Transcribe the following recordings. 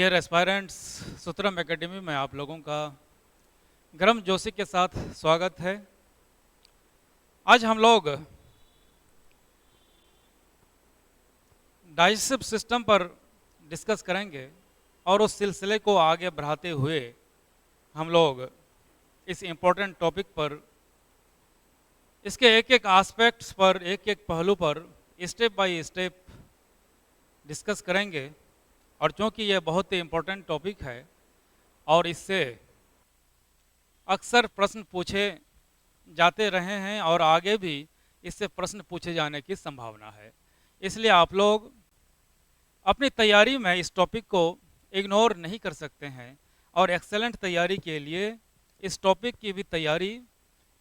Dear aspirants, सूत्रम academy में आप लोगों का गर्म जोशी के साथ स्वागत है। आज हम लोग डाइजेस्टिव सिस्टम पर डिस्कस करेंगे और उस सिलसिले को आगे बढ़ाते हुए हम लोग इस इम्पोर्टेंट टॉपिक पर, इसके एक एक एस्पेक्ट्स पर, एक एक पहलू पर स्टेप बाय स्टेप डिस्कस करेंगे। और चूँकि यह बहुत ही इम्पोर्टेंट टॉपिक है और इससे अक्सर प्रश्न पूछे जाते रहे हैं और आगे भी इससे प्रश्न पूछे जाने की संभावना है, इसलिए आप लोग अपनी तैयारी में इस टॉपिक को इग्नोर नहीं कर सकते हैं और एक्सेलेंट तैयारी के लिए इस टॉपिक की भी तैयारी,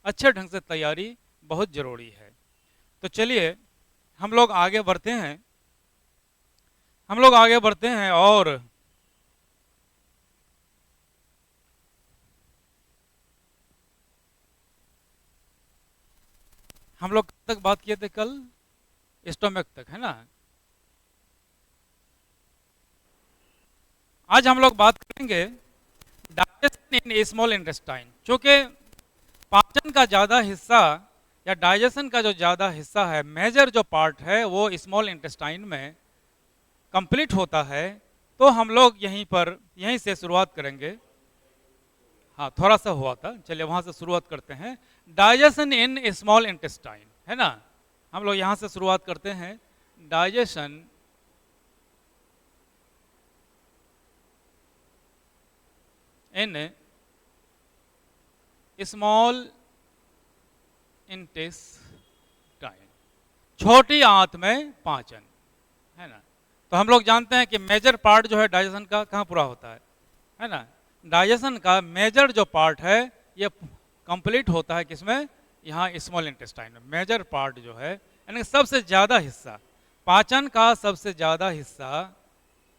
अच्छे ढंग से तैयारी बहुत ज़रूरी है। तो चलिए हम लोग आगे बढ़ते हैं और हम लोग कब तक बात किए थे? कल स्टोमक तक, है ना। आज हम लोग बात करेंगे डाइजेशन इन स्मॉल इंटेस्टाइन। चूँकि पाचन का ज़्यादा हिस्सा या डाइजेशन का जो ज़्यादा हिस्सा है, मेजर जो पार्ट है वो स्मॉल इंटेस्टाइन में कंप्लीट होता है, तो हम लोग यहीं से शुरुआत करेंगे। हाँ, थोड़ा सा हुआ था, चलिए वहाँ से शुरुआत करते हैं। डाइजेशन इन स्मॉल इंटेस्टाइन, है ना। हम लोग यहाँ से शुरुआत करते हैं। डाइजेशन इन स्मॉल इंटेस्टाइन, छोटी आंत में पाचन, है ना। तो हम लोग जानते हैं कि मेजर पार्ट जो है डाइजेशन का कहाँ पूरा होता है ना। डाइजेशन का मेजर जो पार्ट है ये कंप्लीट होता है किसमें? यहाँ स्मॉल इंटेस्टाइन में। मेजर पार्ट जो है यानी सबसे ज़्यादा हिस्सा, पाचन का सबसे ज़्यादा हिस्सा,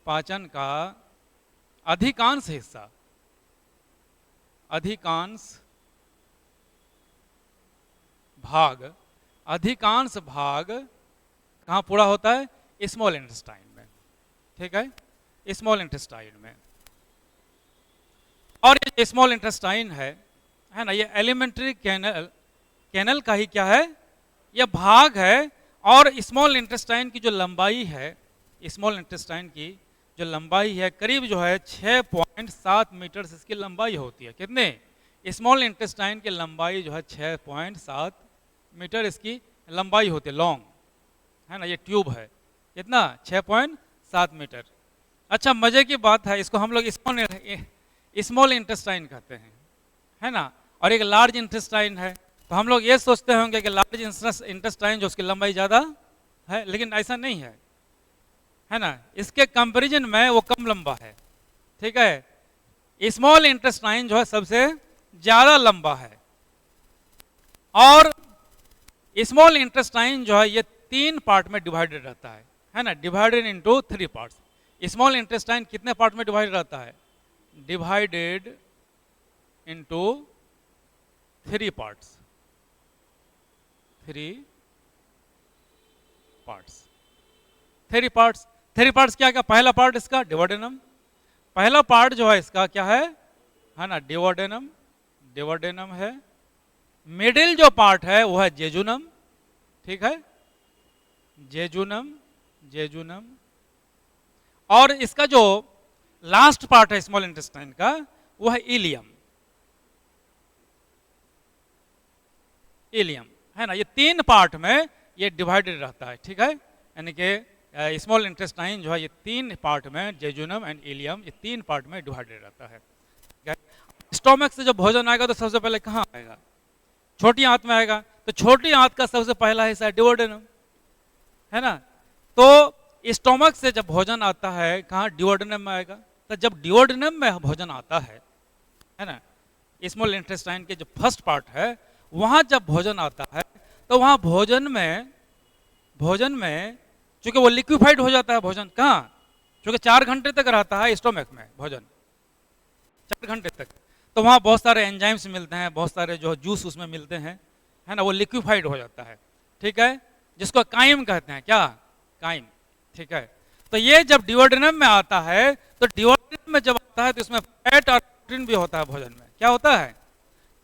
पाचन का अधिकांश हिस्सा, अधिकांश भाग कहाँ पूरा होता है? स्मॉल इंटेस्टाइन में, ठीक है, स्मॉल इंटेस्टाइन में। और ये स्मॉल इंटेस्टाइन है ना, ये एलिमेंट्री कैनल का ही क्या है? ये भाग है। और स्मॉल इंटेस्टाइन की जो लंबाई है, स्मॉल इंटेस्टाइन की जो लंबाई है करीब जो है 6.7 मीटर से इसकी लंबाई होती है। कितने? स्मॉल इंटेस्टाइन की लंबाई जो है 6.7 मीटर इसकी लंबाई होती है, लॉन्ग, है ना। ये ट्यूब है, कितना? 6.7 मीटर। अच्छा, मजे की बात है, इसको हम लोग स्मॉल इंटेस्टाइन कहते हैं, है ना। और एक लार्ज इंटेस्टाइन है, तो हम लोग ये सोचते होंगे कि लार्ज इंटेस्टाइन जो उसकी लंबाई ज़्यादा है, लेकिन ऐसा नहीं है ना। इसके कंपैरिजन में वो कम लंबा है, ठीक है। स्मॉल इंटेस्टाइन जो है सबसे ज़्यादा लंबा है। और स्मॉल इंटेस्टाइन जो है ये 3 पार्ट में डिवाइडेड रहता है ना, divided into 3 parts. Small intestine कितने पार्ट में डिवाइड रहता है? डिवाइडेड इनटू 3 पार्ट्स, 3 पार्ट्स क्या क्या? पहला पार्ट इसका डिवोडेनम, पहला पार्ट जो है इसका क्या है ना, डिवोडेनम है। मिडिल जो पार्ट है वो है जेजुनम, ठीक है, जेजुनम। और इसका जो लास्ट पार्ट है स्मॉल इंटेस्टाइन का वो है इलियम, है ना। ये 3 पार्ट में ये डिवाइडेड रहता है, ठीक है। यानी कि स्मॉल इंटेस्टाइन जो है ये 3 पार्ट में, जेजुनम एंड इलियम, ये 3 पार्ट में डिवाइडेड रहता है। स्टोमक से जब भोजन आएगा तो सबसे पहले कहाँ आएगा? छोटी आंत में आएगा। तो छोटी आंत का सबसे पहला हिस्सा है डिवोडेनम, है ना। तो स्टोमक से जब भोजन आता है कहाँ? डिवोडेनम में आएगा। तो जब डिवोडेनम में भोजन आता है ना, स्मॉल इंटेस्टाइन के जो फर्स्ट पार्ट है वहाँ जब भोजन आता है तो वहाँ भोजन में चूंकि वो लिक्विफाइड हो जाता है भोजन, कहाँ? चूंकि 4 घंटे तक रहता है स्टोमक में भोजन, 4 घंटे तक, तो वहाँ बहुत सारे एंजाइम्स मिलते हैं, बहुत सारे जो जूस उसमें मिलते हैं, है ना, वो लिक्विफाइड हो जाता है, ठीक है, जिसको काइम कहते हैं। क्या? काइम, ठीक है। तो ये जब डिवोडेनम में आता है तो डिवोडेनम डिओड्रेनम में जब आता है तो इसमें फैट और प्रोटीन भी होता है भोजन में। क्या होता है?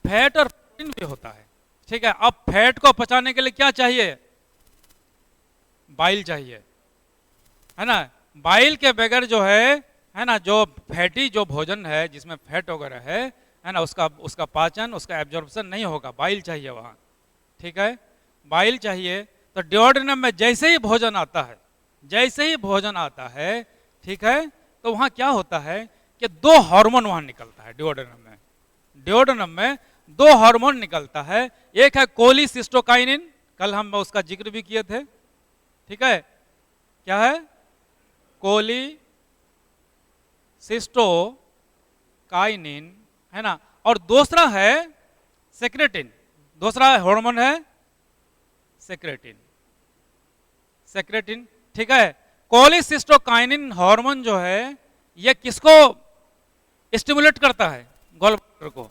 फैट और प्रोटीन भी होता है। ठीक है, अब फैट को पचाने के लिए क्या चाहिए? बाइल चाहिए, है ना। बाइल के बगैर जो है ना, जो फैटी जो भोजन है जिसमें फैट वगैरह है ना, उसका पाचन, उसका एब्जॉर्प्शन नहीं होगा, बाइल चाहिए वहाँ। ठीक है, बाइल चाहिए। तो डिओड्रेनम में जैसे ही भोजन आता है, जैसे ही भोजन आता है, ठीक है, तो वहाँ क्या होता है कि दो हार्मोन वहाँ निकलता है डिओड्रेनम में। डिओड्रेनम में दो हार्मोन निकलता है, एक है कोलिसिस्टोकाइनिन, कल हम उसका जिक्र भी किए थे। ठीक है, क्या है? कोलिसिस्टोकाइनिन, है ना। और दूसरा है सेक्रेटिन, दूसरा हार्मोन है सेक्रेटिन, सेक्रेटिन। ठीक है, कोलिसिस्टोकाइनिन हार्मोन जो है ये किसको स्टिमुलेट करता है? गॉल ब्लैडर को।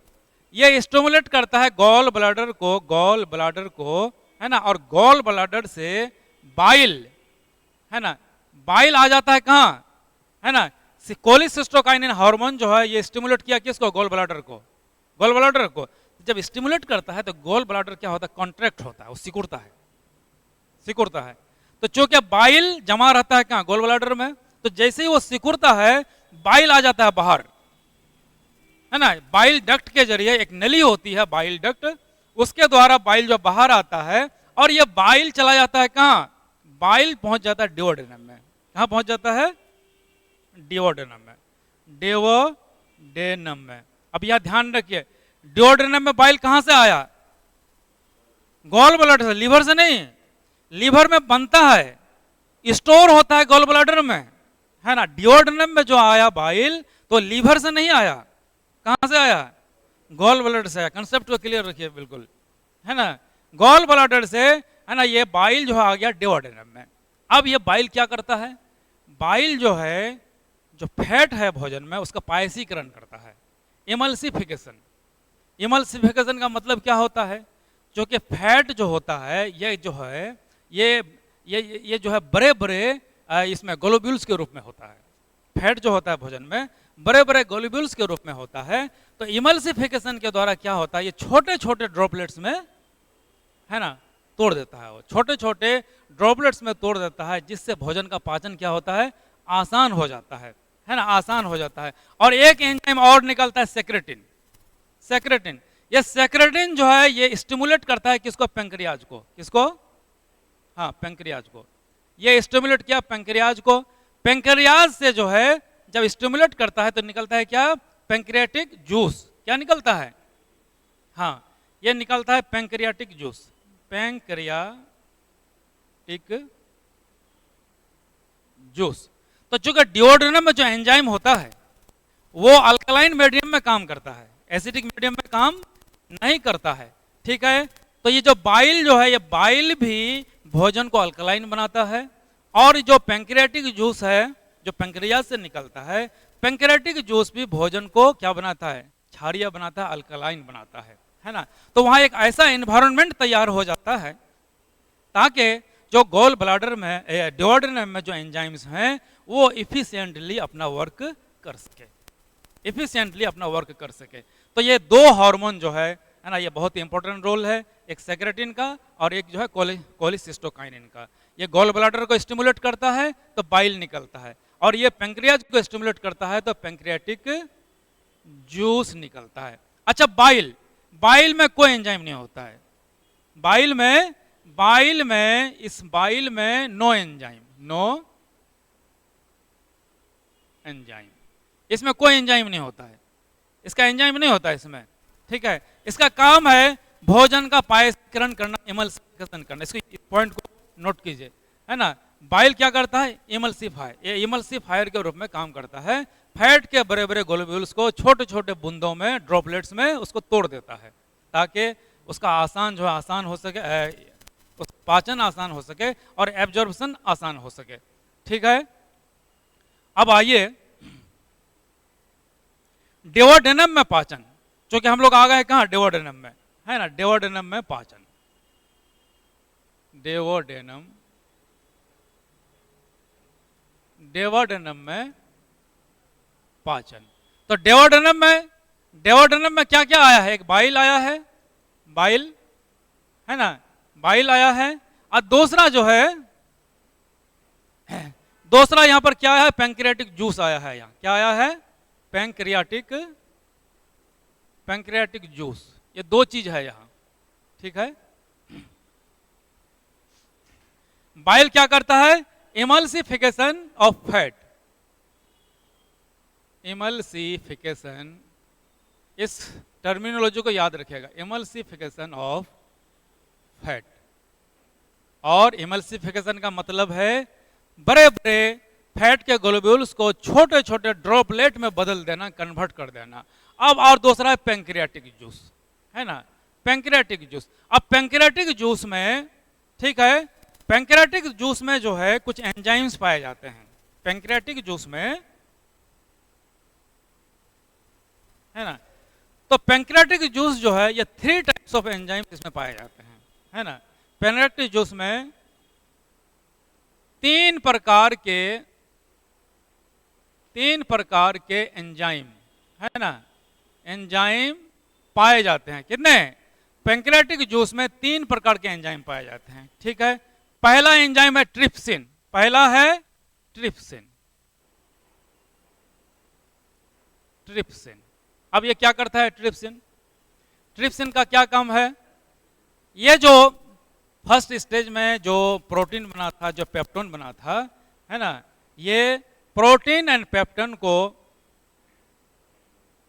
ये स्टिमुलेट करता है गॉल ब्लैडर को, गॉल ब्लैडर को, है ना। और गॉल ब्लैडर से बाइल, है ना, बाइल आ जाता है कहाँ? है ना, कोलिसिस्टोकाइनिन हार्मोन जो है ये स्टिमुलेट किया किसको? गॉल ब्लैडर को, गॉल ब्लैडर को। जब स्टिमुलेट करता है तो गॉल ब्लैडर क्या होता है? कॉन्ट्रैक्ट होता है, वो सिकुड़ता है, सिकुड़ता है। तो चूंकि बाइल जमा रहता है कहाँ? गॉल ब्लैडर में। तो जैसे ही वो सिकुड़ता है, बाइल आ जाता है बाहर, है ना। बाइल डक्ट के जरिए, एक नली होती है बाइल डक्ट, उसके द्वारा बाइल जो बाहर आता है, और ये बाइल चला जाता है कहाँ? बाइल पहुंच जाता है डिओड्रेनम में। कहाँ पहुंच जाता है? डिओड्रेनम में, डिओडेनम में। अब यह ध्यान रखिए, डिओड्रेनम में बाइल कहाँ से आया? गॉल ब्लैडर से, लीवर से नहीं। लीवर में बनता है, स्टोर होता है गॉल ब्लैडर में, है ना। डिओड्रेनम में जो आया बाइल, तो लीवर से नहीं आया, कहाँ से आया? गॉल ब्लैडर से आया। कंसेप्ट को क्लियर रखिए बिल्कुल, है ना। गॉल ब्लैडर से, है ना, ये बाइल जो आ गया डिओड्रेनम में। अब ये बाइल क्या करता है? बाइल जो है, जो फैट है भोजन में, उसका पायसीकरण करता है, इमल्सिफिकेशन। इमल्सिफिकेशन का मतलब क्या होता है? जो कि फैट जो होता है, ये जो है, ये जो है बड़े बड़े इसमें ग्लोब्यूल्स के रूप में होता है। फैट जो होता है भोजन में बड़े बड़े ग्लोब्यूल्स के रूप में होता है। तो इमल्सिफिकेशन के द्वारा क्या होता है? ये छोटे छोटे ड्रॉपलेट्स में, है ना, तोड़ देता है। वो छोटे छोटे ड्रॉपलेट्स में तोड़ देता है, जिससे भोजन का पाचन क्या होता है? आसान हो जाता है ना, आसान हो जाता है। और एक एंजाइम और निकलता है, सेक्रेटिन। सेक्रेटिन, ये सेक्रेटिन जो है ये स्टिमुलेट करता है किसको? पेंक्रियाज को। किसको? हाँ, पेंक्रियाज को। ये स्टिमुलेट किया पेंक्रियाज को। पेंक्रियाज से जो है जब स्टिमुलेट करता है तो निकलता है क्या? Pancreatic juice. क्या निकलता है? हाँ, ये निकलता है पेंक्रियाटिक जूस, पेंक्रियाटिक जूस। तो चूंकि डिओड्रेनम में जो एंजाइम होता है वो अल्कलाइन मीडियम में काम करता है, एसिडिक मीडियम में काम नहीं करता है। ठीक है, तो ये जो बाइल जो है, ये बाइल भी भोजन को अल्कलाइन बनाता है। और जो पेंक्रियाटिक जूस है, जो पेंक्रियाज से निकलता है, पेंक्रियाटिक जूस भी भोजन को क्या बनाता है? क्षारीय बनाता है, अल्कलाइन बनाता है ना। तो वहाँ एक ऐसा एनवायरनमेंट तैयार हो जाता है ताकि जो गॉल ब्लैडर में, डिओड्रेनम में जो एंजाइम्स हैं वो इफिशिएंटली अपना वर्क कर सके, इफिशिएंटली अपना वर्क कर सके। तो ये दो हार्मोन जो है ना, ये बहुत ही इंपॉर्टेंट रोल है, एक सेक्रेटिन का और एक जो है कोलिसिस्टोकाइनिन का। ये गॉल ब्लैडर को स्टिमुलेट करता है तो बाइल निकलता है, और ये पेंक्रियाज को स्टिमुलेट करता है तो पेंक्रियाटिक जूस निकलता है। अच्छा, बाइल, बाइल में कोई एंजाइम नहीं होता है। बाइल में इस बाइल में नो एंजाइम, नो एंजाइम, इसमें कोई एंजाइम नहीं होता है, इसका एंजाइम नहीं होता है इसमें। ठीक है, इसका काम है भोजन का पायसीकरण करना, इमल्सिफिकेशन करना। इसको पॉइंट को नोट कीजिए, है ना। बाइल क्या करता है? इमल्सिफायर, ये इमल्सिफायर के रूप में काम करता है। फैट के बड़े बड़े ग्लोब्यूल्स को छोटे छोटे बूंदों में, ड्रॉपलेट्स में उसको तोड़ देता है, ताकि उसका आसान जो है आसान हो सके, उस पाचन आसान हो सके और एब्जॉर्प्शन आसान हो सके। ठीक है, अब आइए डिओडेनम में पाचन, क्योंकि हम लोग आ गए कहाँ? डिओडेनम में, है ना। डिओडेनम में पाचन, डिओडेनम, डिओडेनम में पाचन। तो डेओडेनम में क्या क्या आया है? एक बाइल आया है, बाइल है ना, बाइल आया है। और दूसरा जो है, दूसरा यहां पर क्या है? पैंक्रियाटिक जूस आया है। यहां क्या आया है? Pancreatic juice. ये दो चीज है यहां, ठीक है। बाइल क्या करता है? इमल्सिफिकेशन ऑफ फैट, इमल्सिफिकेशन, इस टर्मिनोलॉजी को याद रखिएगा, इमल्सिफिकेशन ऑफ फैट। और इमल्सिफिकेशन का मतलब है बड़े बड़े फैट के ग्लोब्यूल्स को छोटे छोटे ड्रॉपलेट में बदल देना, कन्वर्ट कर देना। अब और दूसरा है पैंक्रियाटिक जूस, है ना, पैंक्रियाटिक जूस। अब पैंक्रियाटिक जूस में, ठीक है, पैंक्रियाटिक जूस में जो है कुछ एंजाइम्स पाए जाते हैं। पैंक्रियाटिक जूस में, है ना, तो पैंक्रियाटिक जूस जो है, ये 3 टाइप्स ऑफ एंजाइम्स इसमें पाए जाते हैं, है ना। पैंक्रियाटिक जूस में 3 प्रकार के एंजाइम, है ना, एंजाइम पाए जाते हैं। कितने? पैंक्रियाटिक जूस में 3 प्रकार के एंजाइम पाए जाते हैं, ठीक है। पहला एंजाइम है ट्रिप्सिन, पहला है ट्रिप्सिन। ट्रिप्सिन, अब ये क्या करता है ट्रिप्सिन? ट्रिप्सिन का क्या काम है? ये जो फर्स्ट स्टेज में जो प्रोटीन बना था, जो पेप्टोन बना था, है ना, ये प्रोटीन एंड पेप्टोन को,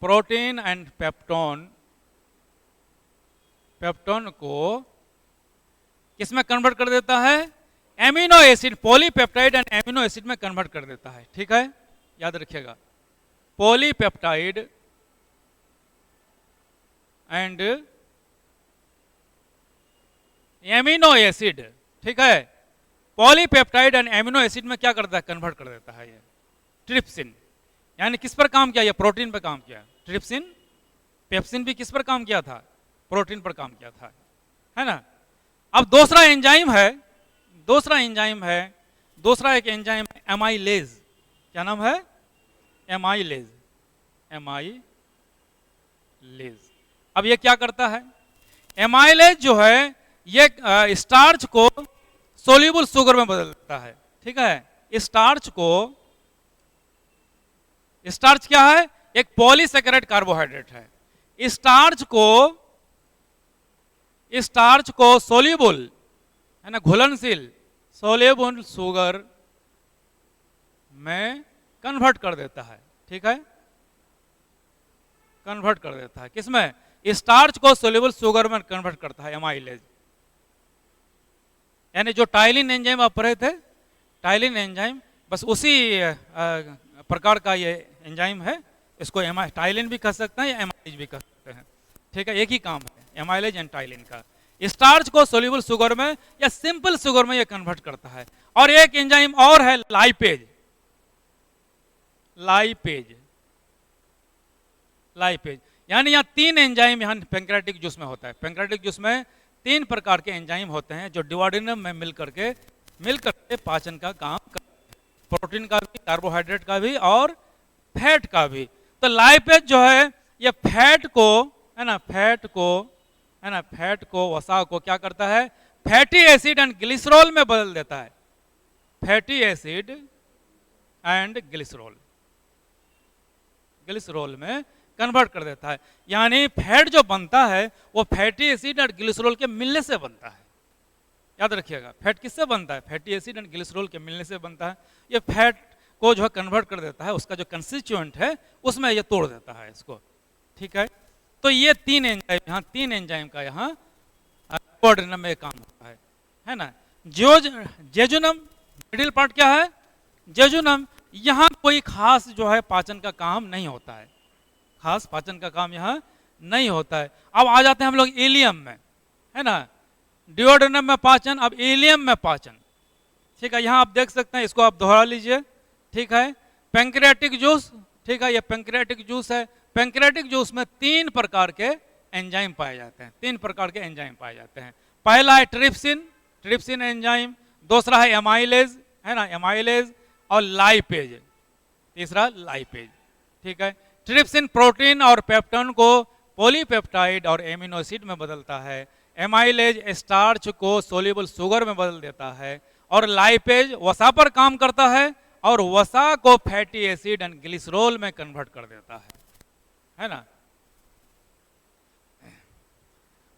प्रोटीन एंड पेप्टोन को किसमें कन्वर्ट कर देता है? Amino acid, polypeptide and amino acid में कन्वर्ट कर देता है, ठीक है, याद रखिएगा। पॉलीपेप्टाइड एंड एमिनो एसिड, ठीक है, पॉलीपेप्टाइड एंड एमिनो एसिड में क्या करता है? कन्वर्ट कर देता है ये ट्रिप्सिन। यानी किस पर काम किया? ये प्रोटीन पर काम किया ट्रिप्सिन। पेप्सिन भी किस पर काम किया था? प्रोटीन पर काम किया था, है ना। अब दूसरा एंजाइम है, दूसरा एक एंजाइम है एमाइलेज। क्या नाम है? Amylase, amylase. अब ये क्या करता है? एमाइलेज जो है ये स्टार्च को सोल्यूबल शुगर में बदल देता है, ठीक है। स्टार्च क्या है? एक पॉलीसेकेराइड कार्बोहाइड्रेट है। स्टार्च को सोल्यूबल, है ना, घुलनशील सोल्यूबल शुगर में कन्वर्ट कर देता है, ठीक है, कन्वर्ट कर देता है। किसमें? स्टार्च को सोल्यूबल शुगर में कन्वर्ट करता है एमाइलेज। यानी जो टाइलिन एंजाइम आप पढ़े थे, टाइलिन एंजाइम, बस उसी प्रकार का ये एंजाइम है। इसको टाइलिन भी कह सकते हैं या एमाइलेज भी कह सकते हैं, ठीक है, एक ही काम है एमाइलेज एंड टाइलिन का। स्टार्च को सोल्यूबल शुगर में या सिंपल शुगर में ये कन्वर्ट करता है। और एक एंजाइम और है लाइपेज, यानी यहाँ 3 एंजाइम यहाँ पैंक्रियाटिक जूस में होता है। पैंक्रियाटिक जूस में 3 प्रकार के एंजाइम होते हैं जो डिवाइडिनम में मिलकर के पाचन का काम करते हैं, प्रोटीन का भी, कार्बोहाइड्रेट का भी और फैट का भी। तो लाइपेज जो है ये फैट को, है ना, फैट को वसा को क्या करता है? फैटी एसिड एंड ग्लिसरॉल में बदल देता है। फैटी एसिड एंड ग्लिसरॉल में कन्वर्ट कर देता है। यानी फैट जो बनता है वो फैटी एसिड और ग्लिसरॉल के मिलने से बनता है। याद रखिएगा, फैट किससे बनता है? फैटी एसिड एंड ग्लिसरॉल के मिलने से बनता है। ये फैट को जो है कन्वर्ट कर देता है, उसका जो कंस्टिट्यूएंट है उसमें ये तोड़ देता है इसको, ठीक है। तो ये 3 एंजाइम, यहाँ 3 एंजाइम का यहाँ कोऑर्डिनेशन में काम होता है ना। जेजुनम, मिडिल पार्ट क्या है? जेजुनम। यहाँ कोई खास जो है पाचन का काम नहीं होता है, खास पाचन का काम यहाँ नहीं होता है। अब आ जाते हैं हम लोग इलियम में, है ना। डिओडेनम में पाचन, अब इलियम में पाचन, ठीक है। यहाँ आप देख सकते हैं, इसको आप दोहरा लीजिए, ठीक है। पैंक्रियाटिक जूस, ठीक है, ये पैंक्रियाटिक जूस है। पैंक्रियाटिक जूस में 3 प्रकार के एंजाइम पाए जाते हैं, 3 प्रकार के एंजाइम पाए जाते हैं। पहला है ट्रिप्सिन एंजाइम, दूसरा है एमाइलेज, है ना, एमाइलेज, और लाइपेज, तीसरा लाइपेज, ठीक है। ट्रिप्सिन प्रोटीन और पेप्टोन को पॉलीपेप्टाइड और एमिनो एसिड में बदलता है। एमाइलेज स्टार्च को सोल्यूबल शुगर में बदल देता है। और लाइपेज वसा पर काम करता है और वसा को फैटी एसिड एंड ग्लिसरॉल में कन्वर्ट कर देता है ना।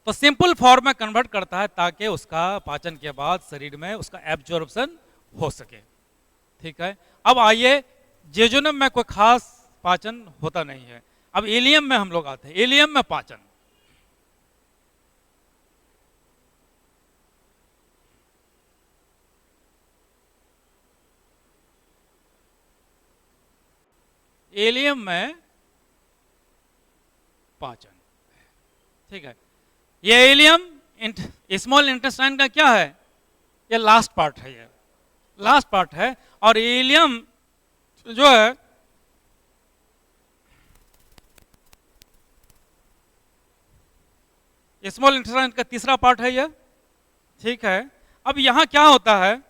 तो सिंपल फॉर्म में कन्वर्ट करता है ताकि उसका पाचन के बाद शरीर में उसका एब्जॉर्प्शन हो सके। ठीक है। अब आइए, जेजुनम में कोई खास पाचन होता नहीं है। अब इलियम में हम लोग आते हैं। इलियम में पाचन, इलियम में पाचन, ठीक है। ये इलियम स्मॉल इंटेस्टाइन का क्या है, ये लास्ट पार्ट है, ये लास्ट पार्ट है। और इलियम जो है स्मॉल इंटेस्टाइन का तीसरा पार्ट है ये, ठीक है। अब यहां क्या होता है,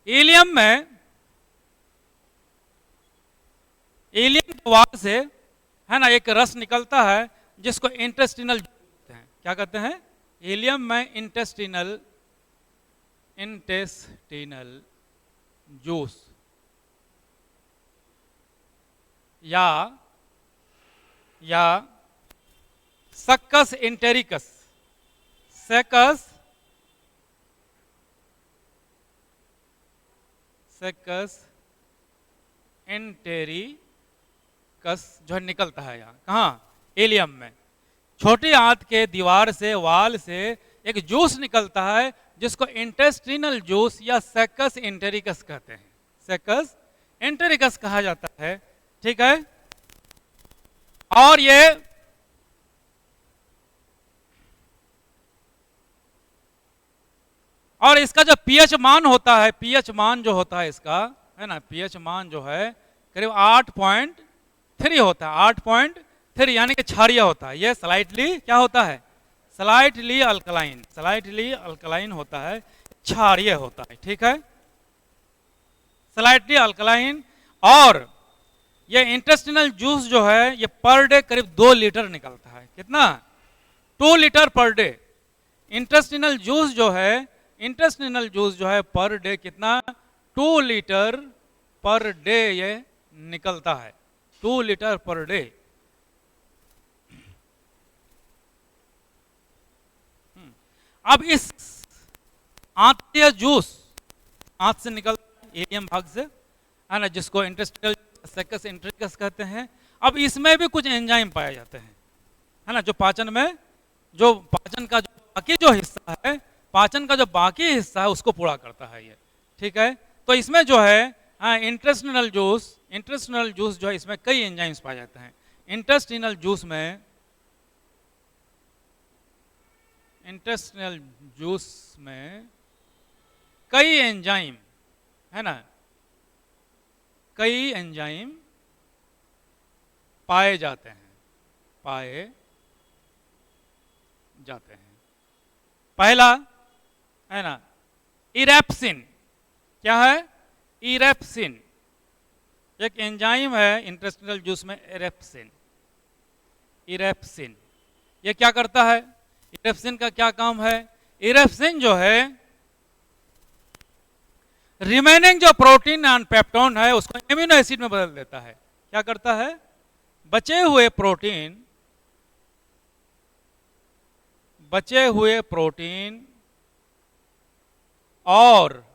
इलियम में, इलियम के वाल से है ना एक रस निकलता है जिसको इंटेस्टिनल कहते हैं। क्या कहते हैं, इलियम में इंटेस्टिनल जूस या सक्कस इंटेरिकस, सक्कस इंटेरिकस जो निकलता है यहाँ, कहाँ, एलियम में। छोटी आंत के दीवार से, वाल से एक जूस निकलता है जिसको इंटेस्टिनल जूस या सक्कस इंटेरिकस कहते हैं, सक्कस इंटेरिकस कहा जाता है। ठीक है। और ये और इसका जो पीएच मान होता है, पीएच मान जो होता है इसका, है ना, पीएच मान जो है करीब 8.3 होता है, 8.3, यानी कि क्षारीय होता है। ये स्लाइटली क्या होता है, स्लाइटली अल्कलाइन, स्लाइटली अल्कलाइन होता है, क्षारीय होता है। ठीक है, स्लाइटली अल्कलाइन। और ये इंटेस्टिनल जूस जो है ये पर डे करीब 2 लीटर निकलता है। कितना, 2 litre per day. Intestinal juice जो है, इंटेस्टिनल जूस जो है पर डे कितना, 2 लीटर पर डे ये निकलता है, 2 लीटर पर डे। अब इस आंतीय जूस, आंत से निकलता है एलियम भाग से, है ना, जिसको इंटेस्टिनल सक्कस इंटेरिकस कहते हैं। अब इसमें भी कुछ एंजाइम पाए जाते हैं, है ना, जो पाचन में, जो पाचन का जो बाकी जो हिस्सा है, पाचन का जो बाकी हिस्सा है उसको पूरा करता है ये। ठीक है। तो इसमें जो है इंटेस्टिनल जूस जो है इसमें कई एंजाइम्स पाए जाते हैं। इंटेस्टिनल जूस में कई एंजाइम, है ना, कई एंजाइम पाए जाते हैं। पहला है ना इरेप्सिन। क्या है, इरेप्सिन एक एंजाइम है इंटेस्टिनल जूस में, इरेप्सिन। ये क्या करता है, इरेप्सिन का क्या काम है, इरेप्सिन जो है रिमेनिंग जो प्रोटीन एंड पेप्टोन है उसको एमिनो एसिड में बदल देता है। क्या करता है, बचे हुए प्रोटीन और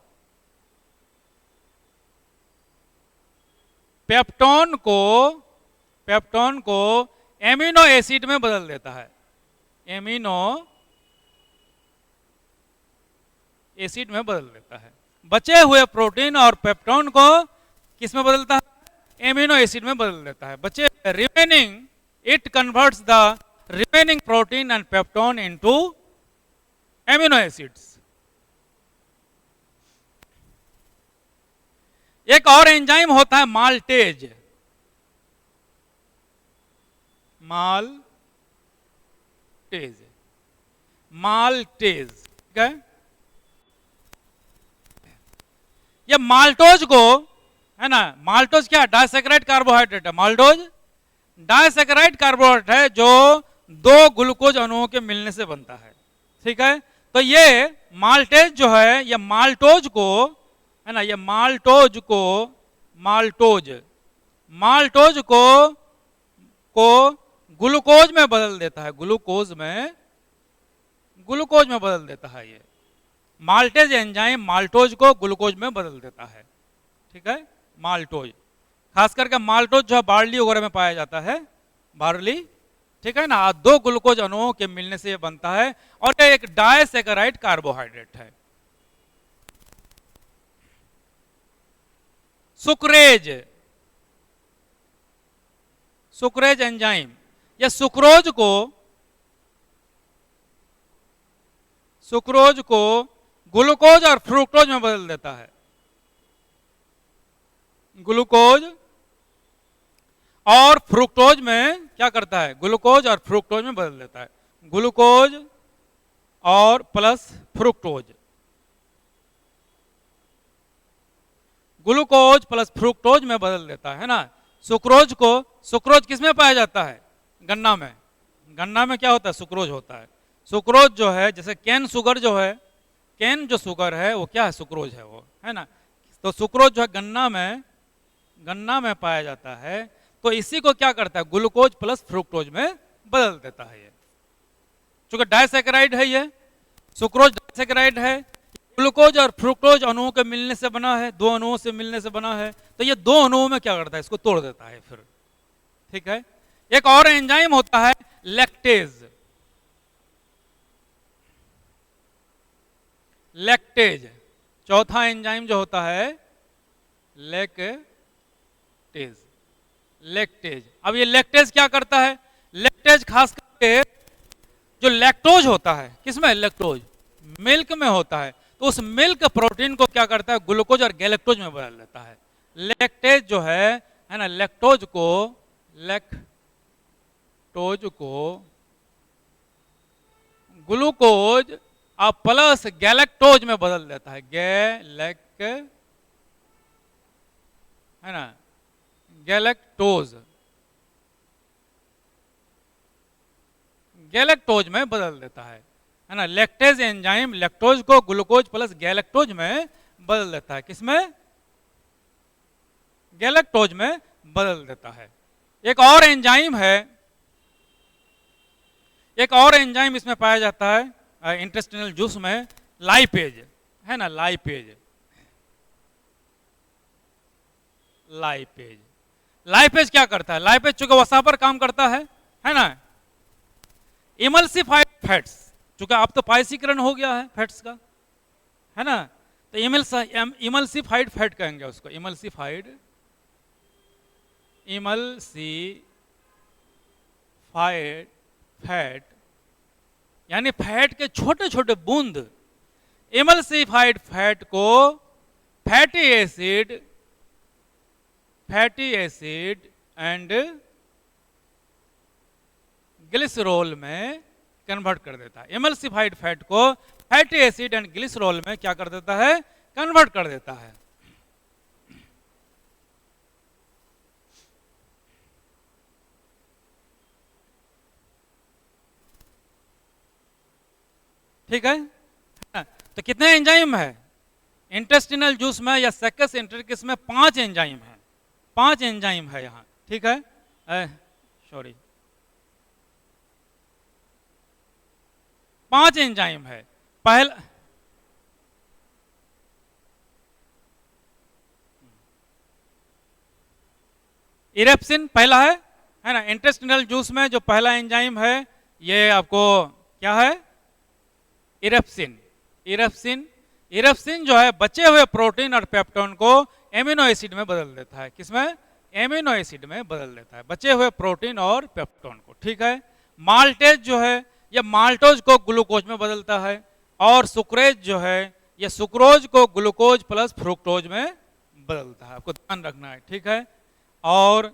पेप्टोन को एमिनो एसिड में बदल देता है, एमिनो एसिड में बदल देता है। बचे हुए प्रोटीन और पेप्टोन को किस में बदलता है, एमिनो एसिड में बदल देता है। बचे remaining, it converts the remaining protein and peptone into amino acids. एक और एंजाइम होता है माल्टेज, माल्टेज, माल्टेज, ठीक है। ये माल्टोज को, है ना, माल्टोज क्या, डाइसैकेराइड कार्बोहाइड्रेट है। माल्टोज डाइसैकेराइड कार्बोहाइड्रेट है जो दो ग्लूकोज अणुओं के मिलने से बनता है, ठीक है। तो ये माल्टेज जो है, ये माल्टोज को, है ना, ये माल्टोज को, माल्टोज, माल्टोज को ग्लूकोज में बदल देता है, ग्लूकोज में, ग्लूकोज में बदल देता है। ये माल्टेज एंजाइम माल्टोज को ग्लूकोज में बदल देता है, ठीक है। माल्टोज, खास करके माल्टोज जो है बार्ली वगैरह में पाया जाता है, बार्ली, ठीक है ना। दो ग्लूकोज अणुओं के मिलने से ये बनता है और ये एक डाइसैकेराइड कार्बोहाइड्रेट है। सुक्रेज, सुक्रेज एंजाइम, यह सुक्रोज को, सुक्रोज को ग्लूकोज और फ्रुक्टोज में बदल देता है। ग्लूकोज और फ्रुक्टोज में क्या करता है, ग्लूकोज और फ्रुक्टोज में बदल देता है। ग्लूकोज और plus fructose, glucose plus fructose में बदल देता है ना। सुक्रोज को, सुक्रोज किसमें पाया जाता है, गन्ना में। गन्ना में क्या होता है, सुक्रोज होता है। सुक्रोज जो है, जैसे कैन शुगर जो है, कैन जो शुगर है वो क्या है, सुक्रोज है वो, है ना। तो सुक्रोज जो है गन्ना में, गन्ना में पाया जाता है। तो इसी को क्या करता है, ग्लूकोज प्लस फ्रुक्टोज में बदल देता है। ये चूंकि डाइसैकेराइड है, ये सुक्रोज डाइसैकेराइड है, ग्लूकोज और फ्रुक्टोज अणुओं के मिलने से बना है, दो अणुओं से मिलने से बना है। तो ये दो अणुओं में क्या करता है, इसको तोड़ देता है फिर, ठीक है। एक और एंजाइम होता है लैक्टेज, लैक्टेज, चौथा एंजाइम जो होता है लैक्टेज, लैक्टेज। अब ये लैक्टेज क्या करता है, लैक्टेज खास करके जो लैक्टोज होता है, किसमें, लैक्टोज, मिल्क में होता है। तो उस मिल्क प्रोटीन को क्या करता है, ग्लूकोज और गैलेक्टोज में बदल देता है। लैक्टेज जो है ना, लैक्टोज को, लैक्टोज को ग्लूकोज और प्लस गैलेक्टोज में बदल देता है। है ना, गैलेक्टोज, गैलेक्टोज में बदल देता है ना। लैक्टेज एंजाइम लैक्टोज को ग्लूकोज प्लस गैलेक्टोज में बदल देता है। किसमें, गैलेक्टोज में बदल देता है। एक और एंजाइम है, एक और एंजाइम इसमें पाया जाता है इंटेस्टिनल जूस में, लाइपेज, है ना, लाइपेज, लाइपेज। लाइपेज क्या करता है, लाइपेज चूंकि वसा पर काम करता है ना। इमल्सिफाइड फैट्स, चूंकि अब तो पाइसीकरण हो गया है फैट्स का, है ना। तो इमल्सिफाइड फैट कहेंगे उसको, इमल्सिफाइड, इमल्सिफाइड फैट, यानी फैट के छोटे छोटे बूंद। इमल्सिफाइड फैट को fatty acid, fatty acid and glycerol में कन्वर्ट कर देता है। इमल्सिफाइड फैट को फैटी एसिड एंड ग्लिसरॉल में क्या कर देता है, कन्वर्ट कर देता है। ठीक है। तो कितने एंजाइम है इंटेस्टिनल जूस में या सेकस एंटेरिकस में, 5 एंजाइम है, 5 एंजाइम है यहाँ, ठीक है। सॉरी, 5 एंजाइम है। पहला इरेप्सिन पहला है ना। इंटेस्टिनल जूस में जो पहला एंजाइम है ये आपको क्या है, इरेप्सिन। इरेप्सिन, इरेप्सिन जो है बचे हुए प्रोटीन और पेप्टोन को एमिनो एसिड में बदल देता है। किसमें, एमिनो एसिड में बदल देता है, बचे हुए प्रोटीन और पेप्टोन को, ठीक है। माल्टेज जो है ये माल्टोज को ग्लूकोज में बदलता है, और सुक्रेज जो है ये सुक्रोज को ग्लूकोज प्लस फ्रुक्टोज में बदलता है। आपको ध्यान रखना है, ठीक है। और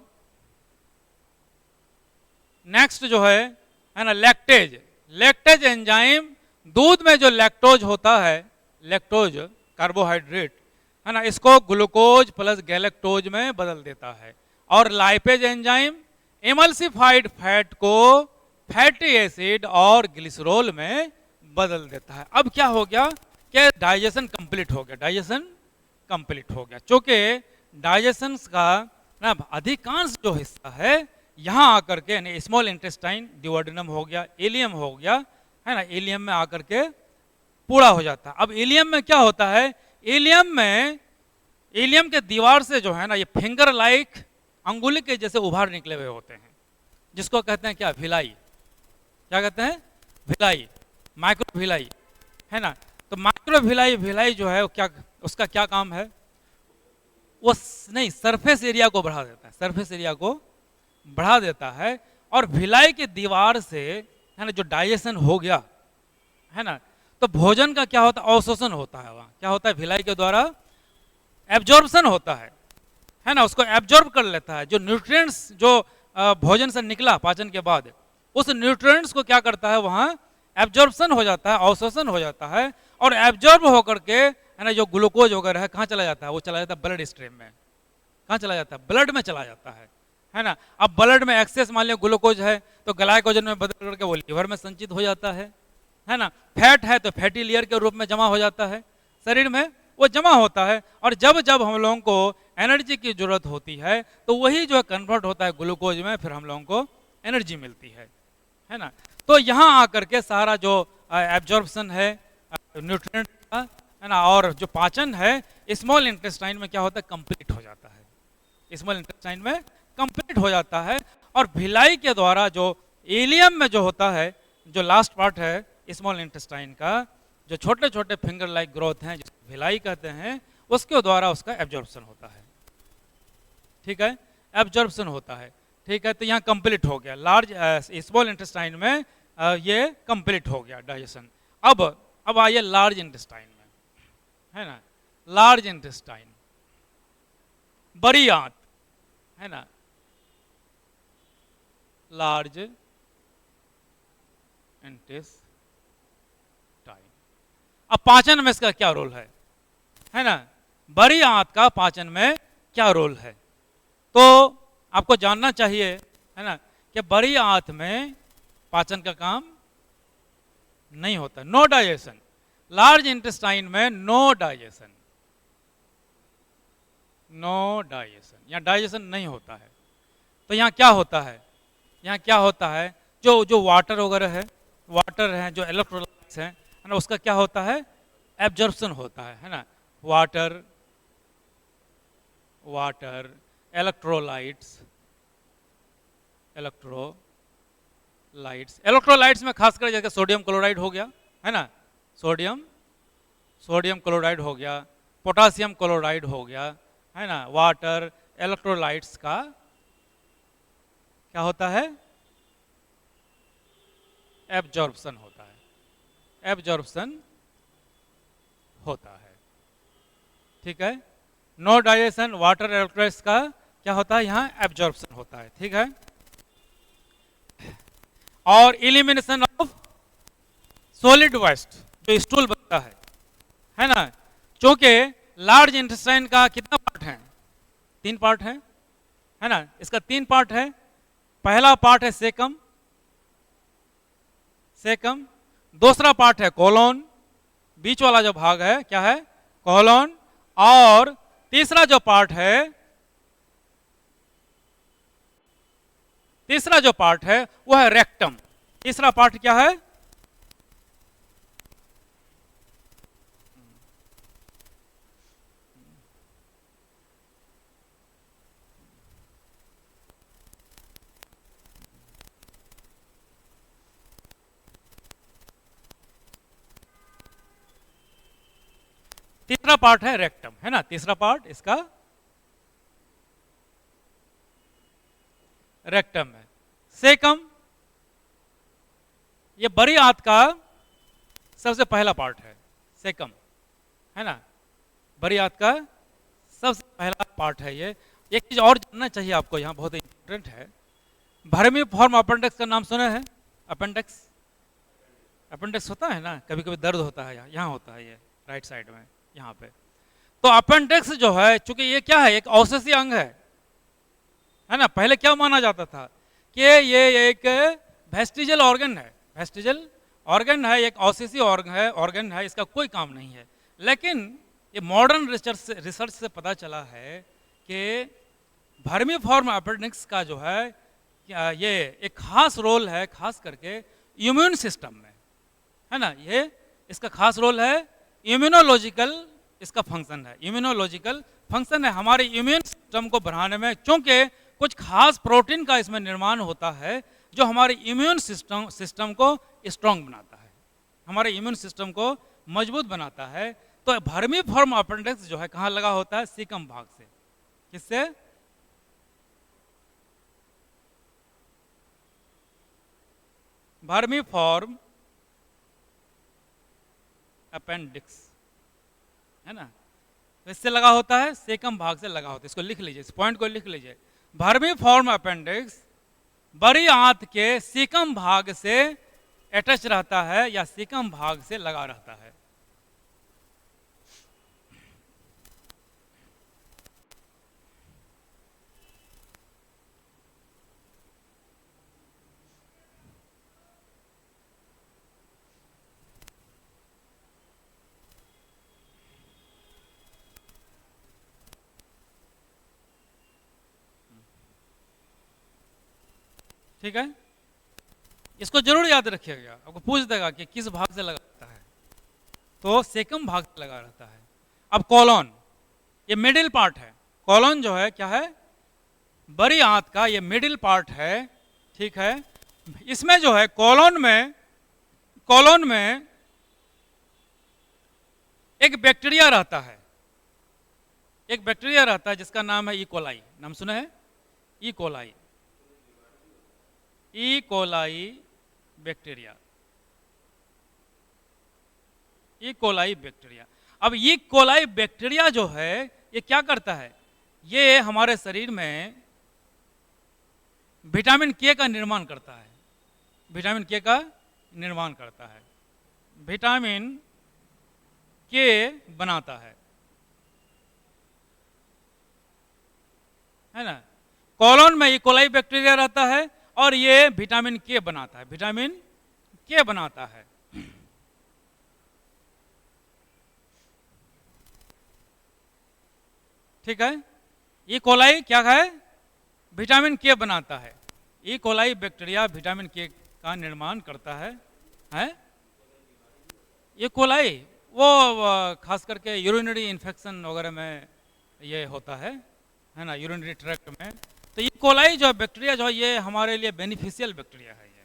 नेक्स्ट जो है ना, लैक्टेज, लैक्टेज एंजाइम दूध में जो लैक्टोज होता है, लैक्टोज कार्बोहाइड्रेट है ना, इसको ग्लूकोज प्लस गैलेक्टोज में बदल देता है। और लाइपेज एंजाइम एमल्सिफाइड फैट को फैटी एसिड और ग्लिसरॉल में बदल देता है। अब क्या हो गया कि डाइजेशन कंप्लीट हो गया, डाइजेशन कंप्लीट हो गया। चूंकि डाइजेशन का ना अधिकांश जो हिस्सा है यहाँ आकर के स्मॉल इंटेस्टाइन, डिओडेनम हो गया, इलियम हो गया, है ना, इलियम में आकर के पूरा हो जाता है। अब इलियम में क्या होता है, इलियम के दीवार से जो है ना ये फिंगर लाइक अंगुली के जैसे उभार निकले हुए होते हैं, जिसको कहते हैं क्या, भिलाई। क्या कहते हैं, भिलाई, माइक्रो भिलाई, है ना। तो माइक्रो भिलाई जो है क्या, उसका क्या काम है, वो नहीं सरफेस एरिया को बढ़ा देता है, सरफेस एरिया को बढ़ा देता है। और भिलाई की दीवार से है ना जो डाइजेशन हो गया है ना, तो भोजन का क्या होता है, अवशोषण होता है। वहाँ क्या होता है, भिलाई के द्वारा एब्जॉर्प्शन होता है ना, उसको एब्जॉर्ब कर लेता है। जो न्यूट्रिएंट्स जो भोजन से निकला पाचन के बाद, उस न्यूट्रिएंट्स को क्या करता है, वहाँ एब्जॉर्प्शन हो जाता है, अवशोषण हो जाता है। और एब्जॉर्ब होकर के है ना जो ग्लूकोज वगैरह है कहाँ चला जाता है, वो चला जाता है ब्लड स्ट्रीम में। कहाँ चला जाता है, ब्लड में चला जाता है ना। अब ब्लड में एक्सेस मान लिया ग्लूकोज है तो ग्लाइकोजन में बदल करके वो लिवर में संचित हो जाता है ना। फैट है तो फैटी लेयर के रूप में जमा हो जाता है, शरीर में वो जमा होता है। और जब जब हम लोगों को एनर्जी की जरूरत होती है तो वही जो है कन्वर्ट होता है ग्लूकोज में, फिर हम लोगों को एनर्जी मिलती है ना। तो यहाँ आकर के सारा जो एब्जॉर्प्शन है न्यूट्रिएंट का, है ना, और जो पाचन है स्मॉल इंटेस्टाइन में क्या होता है, कंप्लीट हो जाता है, स्मॉल इंटेस्टाइन में कंप्लीट हो जाता है। और भिलाई के द्वारा जो इलियम में जो होता है, जो लास्ट पार्ट है स्मॉल इंटेस्टाइन का, जो छोटे छोटे फिंगर लाइक ग्रोथ हैं जिसको भिलाई कहते हैं, उसके द्वारा उसका एब्जॉर्प्शन होता है। ठीक है, एब्जॉर्प्शन होता है। ठीक है, तो यहाँ कंप्लीट हो गया लार्ज स्मॉल इंटेस्टाइन में, ये कंप्लीट हो गया डाइजेशन। अब आइए लार्ज इंटेस्टाइन में, है ना। लार्ज इंटेस्टाइन, बड़ी आंत, है ना, लार्ज इंटेस्टाइन। अब पाचन में इसका क्या रोल है ना, बड़ी आंत का पाचन में क्या रोल है, तो आपको जानना चाहिए, है ना, कि बड़ी आंत में पाचन का काम नहीं होता, नो डाइजेशन। लार्ज इंटेस्टाइन में नो डाइजेशन, नो डाइजेशन, यहाँ डाइजेशन नहीं होता है। तो यहाँ क्या होता है, यहाँ क्या होता है, जो वाटर वगैरह है, वाटर है, जो इलेक्ट्रोलाइट्स हैं, है ना, उसका क्या होता है, एब्जॉर्प्शन होता है ना। वाटर इलेक्ट्रोलाइट्स में खासकर जैसे सोडियम क्लोराइड हो गया, है ना, सोडियम क्लोराइड हो गया, पोटासियम क्लोराइड हो गया, है ना। वाटर इलेक्ट्रोलाइट्स का क्या होता है, एब्जॉर्प्शन होता है, एब्जॉर्प्शन होता है। ठीक है, नो डाइजेशन, वाटर इलेक्ट्रोलाइट्स का क्या होता है, यहाँ एब्जॉर्प्शन होता है। ठीक है, और एलिमिनेशन ऑफ सॉलिड वेस्ट, जो स्टूल बनता है ना। क्योंकि लार्ज इंटेस्टाइन का कितना पार्ट है, 3 पार्ट है ना, इसका 3 पार्ट है। पहला पार्ट है सेकम, दूसरा पार्ट है कोलोन, बीच वाला जो भाग है क्या है, कोलोन, और तीसरा जो पार्ट है वो है रेक्टम। तीसरा पार्ट क्या है, तीसरा पार्ट है रेक्टम, है ना। तीसरा पार्ट इसका रेक्टम है। सेकम ये बड़ी आंत का सबसे पहला पार्ट है, सेकम, है ना, बड़ी आंत का सबसे पहला पार्ट है ये। एक चीज और जानना चाहिए आपको यहाँ, बहुत इंपॉर्टेंट है, वर्मीफॉर्म अपेंडिक्स का नाम सुने हैं, अपेंडिक्स, अपेंडिक्स होता है ना, कभी कभी दर्द होता है, यहाँ होता है, ये राइट साइड में यहाँ पे। तो अपेंडिक्स जो है, चूंकि ये क्या है, एक अवशेषीय अंग है ना। पहले क्या माना जाता था कि ये एक वेस्टिजल ऑर्गन है, वेस्टिजल ऑर्गन है, एक अवशेषीय ऑर्गन है, इसका कोई काम नहीं है। लेकिन ये मॉडर्न रिसर्च से पता चला है कि वर्मीफॉर्म अपेंडिक्स का जो है ये एक खास रोल है, खास करके इम्यून सिस्टम में, है ना। ये इसका खास रोल है, इम्यूनोलॉजिकल इसका फंक्शन है, इम्यूनोलॉजिकल फंक्शन है हमारे इम्यून सिस्टम को बढ़ाने में। क्योंकि कुछ खास प्रोटीन का इसमें निर्माण होता है जो हमारे इम्यून सिस्टम को स्ट्रांग बनाता है, हमारे इम्यून सिस्टम को मजबूत बनाता है। तो वर्मीफॉर्म अपेंडिक्स जो है कहाँ लगा होता है, सीकम भाग से। किससे? वर्मीफॉर्म अपेंडिक्स, है ना, तो इससे लगा होता है, सेकम भाग से लगा होता है। इसको लिख लीजिए, इस पॉइंट को लिख लीजिए। वर्मीफॉर्म अपेंडिक्स बड़ी आंत के सीकम भाग से अटैच रहता है या सीकम भाग से लगा रहता है। ठीक है, इसको जरूर याद रखिएगा, आपको पूछ देगा कि किस भाग से लगा रहता है, तो सेकम भाग से लगा रहता है। अब कॉलोन, ये मिडिल पार्ट है, कॉलोन जो है क्या है, बड़ी आंत का ये मिडिल पार्ट है, ठीक है। इसमें जो है कॉलोन में एक बैक्टीरिया रहता है, एक बैक्टीरिया रहता है जिसका नाम है इकोलाई। नाम सुने हैं? E coli, E coli bacteria, E coli bacteria. अब इकोलाई बैक्टीरिया जो है ये क्या करता है, ये हमारे शरीर में विटामिन के का निर्माण करता है, विटामिन के का निर्माण करता है, विटामिन के बनाता है ना। कॉलोन में इकोलाई बैक्टीरिया रहता है और ये विटामिन के बनाता है, विटामिन के बनाता है। ठीक है, ई कोलाई क्या है, विटामिन के बनाता है। ई कोलाई बैक्टीरिया विटामिन के का निर्माण करता है। ई कोलाई वो खास करके यूरिनरी इन्फेक्शन वगैरह में ये होता है ना, यूरिनरी ट्रैक्ट में। तो ई कोलाई जो बैक्टीरिया जो है ये हमारे लिए बेनिफिशियल बैक्टीरिया है, ये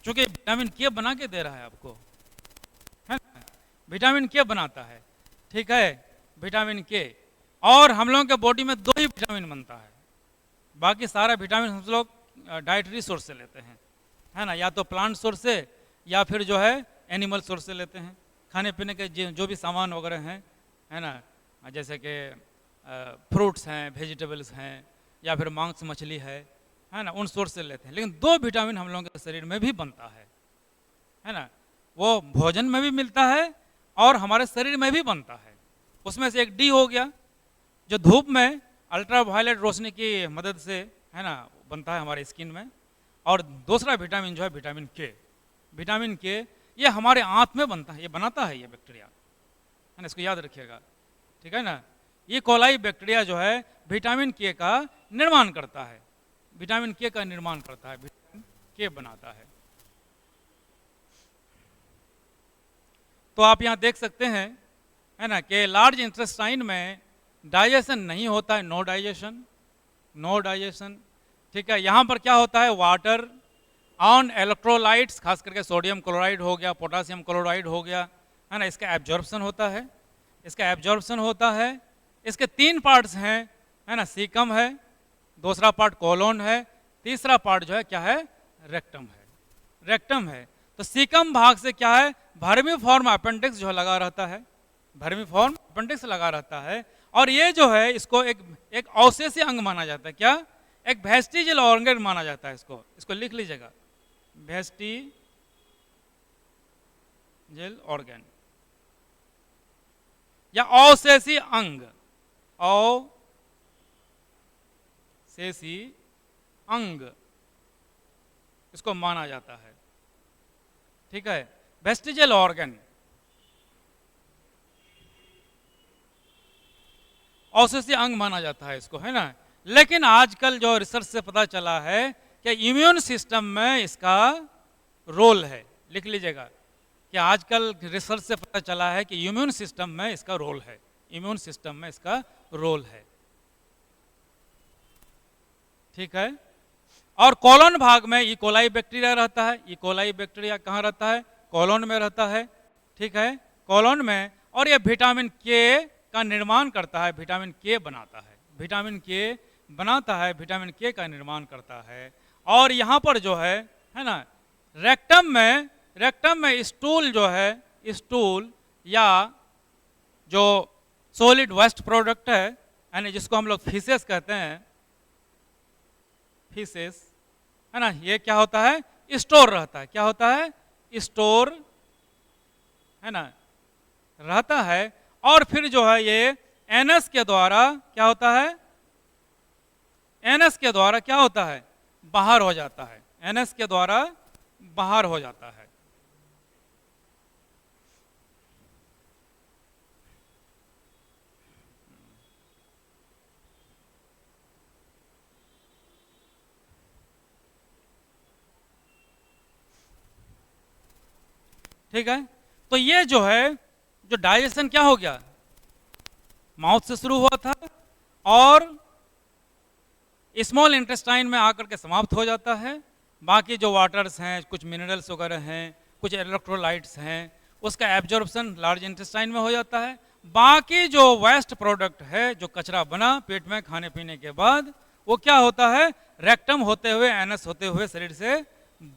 चूंकि विटामिन के बना के दे रहा है आपको, है ना, विटामिन के बनाता है। ठीक है, विटामिन के, और हम लोगों के बॉडी में दो ही विटामिन बनता है, बाकी सारा विटामिन हम लोग डाइटरी सोर्स से लेते हैं, है ना, या तो प्लांट सोर्स से या फिर जो है एनिमल सोर्स से लेते हैं। खाने पीने के जो भी सामान वगैरह हैं, है ना, जैसे कि फ्रूट्स हैं, वेजिटेबल्स हैं, या फिर मांस मछली है ना, उन सोर्स से लेते हैं। लेकिन दो विटामिन हम लोगों के शरीर में भी बनता है ना, वो भोजन में भी मिलता है और हमारे शरीर में भी बनता है। उसमें से एक डी हो गया जो धूप में अल्ट्रावायलेट रोशनी की मदद से, है ना, बनता है हमारे स्किन में। और दूसरा विटामिन जो है विटामिन के, विटामिन के ये हमारे आंत में बनता है, ये बनाता है ये बैक्टीरिया, है ना, इसको याद रखिएगा। ठीक है ना, ये कोलाई बैक्टीरिया जो है विटामिन के का निर्माण करता है, विटामिन के का निर्माण करता है, विटामिन के बनाता है। तो आप यहाँ देख सकते हैं, है ना, कि लार्ज इंटेस्टाइन में डाइजेशन नहीं होता है, नो डाइजेशन, नो डाइजेशन। ठीक है, यहाँ पर क्या होता है, वाटर ऑन इलेक्ट्रोलाइट्स, खास करके सोडियम क्लोराइड हो गया, पोटासियम क्लोराइड हो गया, है ना, इसका एब्जॉर्प्शन होता है, इसका एब्जॉर्प्शन होता है। इसके तीन पार्ट्स हैं, है ना, सीकम है, दूसरा पार्ट कोलोन है, तीसरा पार्ट जो है क्या है, रेक्टम है, रेक्टम है। तो सीकम भाग से क्या है, वर्मीफॉर्म अपेंडिक्स जो लगा रहता है, वर्मीफॉर्म अपेंडिक्स लगा रहता है। और ये जो है इसको एक अवशेषीय अंग माना जाता है, क्या, एक वेस्टिजियल ऑर्गन माना जाता है। इसको लिख लीजिएगा, जेल ऑर्गन या अवशेषी अंग, अवशेषी अंग इसको माना जाता है। ठीक है, वेस्टिजियल ऑर्गन अवशेषी अंग माना जाता है इसको, है ना। लेकिन आजकल जो रिसर्च से पता चला है कि इम्यून सिस्टम में इसका रोल है, लिख लीजिएगा कि आजकल रिसर्च से पता चला है कि इम्यून सिस्टम में इसका रोल है, इम्यून सिस्टम में इसका रोल है। ठीक है, और कोलन भाग में ई कोलाई बैक्टीरिया रहता है। ई कोलाई बैक्टीरिया कहाँ रहता है? कोलन में रहता है। ठीक है, कोलन में, और ये विटामिन के का निर्माण करता है, विटामिन के बनाता है, विटामिन के बनाता है, विटामिन के का निर्माण करता है। और यहाँ पर जो है ना, रेक्टम में स्टूल जो है, स्टूल या जो सॉलिड वेस्ट प्रोडक्ट है, यानी जिसको हम लोग फीसेस कहते हैं, फीसेस, है ना, ये क्या होता है? स्टोर रहता है। क्या होता है? स्टोर, है ना, रहता है। और फिर जो है ये एनएस के द्वारा क्या होता है? एनएस के द्वारा क्या होता है? बाहर हो जाता है, एनएस के द्वारा बाहर हो जाता है। ठीक है, तो ये जो है, जो डाइजेशन क्या हो गया, माउथ से शुरू हुआ था और स्मॉल इंटेस्टाइन में आकर के समाप्त हो जाता है। बाकी जो वाटर्स हैं, कुछ मिनरल्स वगैरह हैं, कुछ इलेक्ट्रोलाइट्स हैं, उसका एब्जॉर्प्शन लार्ज इंटेस्टाइन में हो जाता है। बाकी जो वेस्ट प्रोडक्ट है, जो कचरा बना पेट में खाने पीने के बाद, वो क्या होता है? रेक्टम होते हुए, एनस होते हुए शरीर से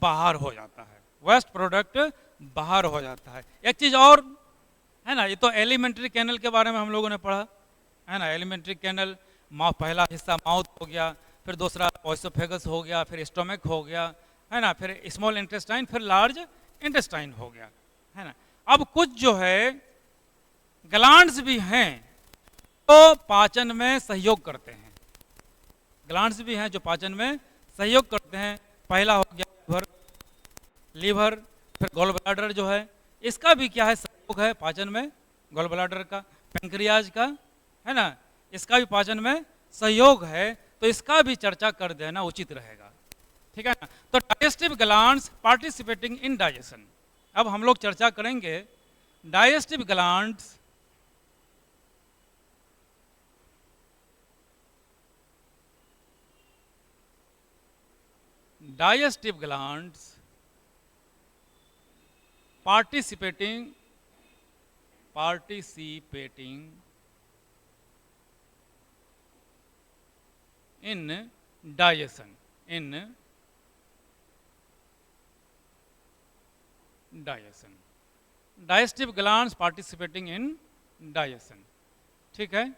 बाहर हो जाता है, वेस्ट प्रोडक्ट बाहर हो जाता है। एक चीज और है ना, ये तो एलिमेंट्री कैनल के बारे में हम लोगों ने पढ़ा है ना। एलिमेंट्री कैनल, पहला हिस्सा माउथ हो गया, फिर दूसरा ओएसोफेगस हो गया, फिर स्टोमक हो गया, है ना, फिर स्मॉल इंटेस्टाइन, फिर लार्ज इंटेस्टाइन हो गया, है ना। अब कुछ जो है ग्लैंड्स भी हैं तो पाचन में सहयोग करते हैं, ग्लैंड्स भी हैं जो पाचन में सहयोग करते हैं। पहला हो गया लीवर, फिर गॉल ब्लैडर जो है, इसका भी क्या है? सहयोग है पाचन में, गॉल ब्लैडर का, पैंक्रियाज का, है ना, इसका भी पाचन में सहयोग है, तो इसका भी चर्चा कर देना उचित रहेगा। ठीक है ना। तो digestive glands participating in digestion. अब हम लोग चर्चा करेंगे digestive glands participating in digestion, digestive glands participating in digestion। ठीक है,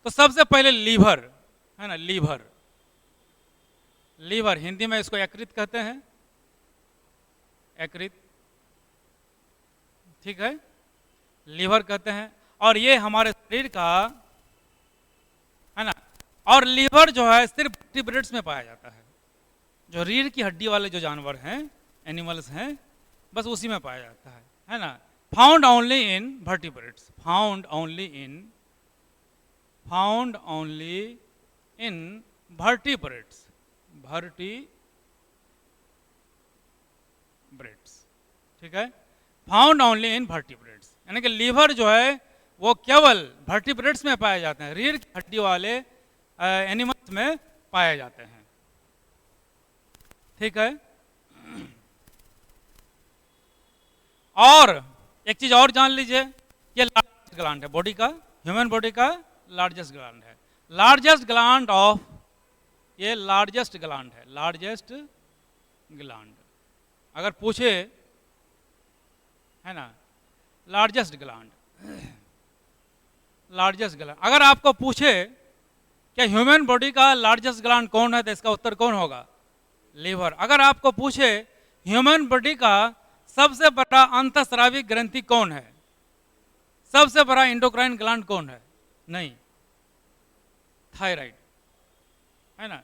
तो सबसे पहले लीवर है ना, लीवर हिंदी में इसको यकृत कहते हैं, यकृत, ठीक है, लीवर कहते हैं। और ये हमारे शरीर का, है ना, और लीवर जो है सिर्फ वर्टिब्रेट्स में पाया जाता है, जो रीढ़ की हड्डी वाले जो जानवर हैं, एनिमल्स हैं, बस उसी में पाया जाता है ना। Found only in vertebrates, found only in vertebrates, ठीक है, फाउंड ओनली इन वर्टिब्रेट्स, यानी कि लीवर जो है वो केवल वर्टिब्रेट्स में पाए जाते हैं, रीढ़ की हड्डी वाले एनिमल्स में पाए जाते हैं। ठीक है, और एक चीज और जान लीजिए, ये लार्जेस्ट ग्लैंड है बॉडी का, ह्यूमन बॉडी का लार्जेस्ट ग्लैंड है, लार्जेस्ट ग्लैंड ऑफ, ये लार्जेस्ट ग्लैंड है, लार्जेस्ट ग्लैंड। अगर पूछे, है ना, लार्जेस्ट ग्लैंड, अगर आपको पूछे कि ह्यूमन बॉडी का लार्जेस्ट ग्लैंड कौन है, तो इसका उत्तर कौन होगा? लीवर। अगर आपको पूछे ह्यूमन बॉडी का सबसे बड़ा अंतःस्रावी ग्रंथि कौन है? सबसे बड़ा एंडोक्राइन ग्लैंड कौन है? नहीं, थायराइड है ना।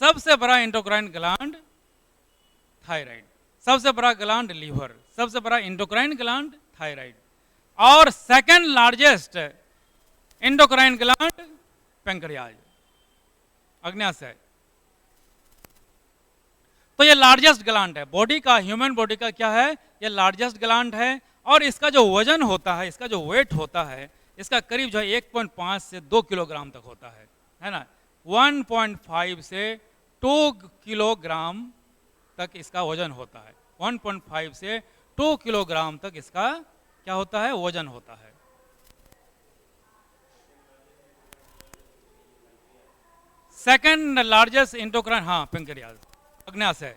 सबसे बड़ा एंडोक्राइन ग्लैंड थायराइड, सबसे बड़ा ग्लैंड लीवर, सबसे बड़ा एंडोक्राइन ग्लैंड थायराइड, और second largest endocrine gland pancreas, अग्न्याशय। तो ये लार्जेस्ट ग्लैंड है बॉडी का, ह्यूमन बॉडी का क्या है, ये लार्जेस्ट ग्लैंड है। और इसका जो वजन होता है, इसका जो वेट होता है, इसका करीब जो है 1.5 से 2 किलोग्राम तक होता है ना। 1.5 से 2 किलोग्राम तक इसका वजन होता है। 1.5 से 2 किलोग्राम तक इसका क्या होता है, वजन होता है। सेकंड लार्जेस्ट एंडोक्राइन, हाँ पैंक्रियाज, अग्न्याशय।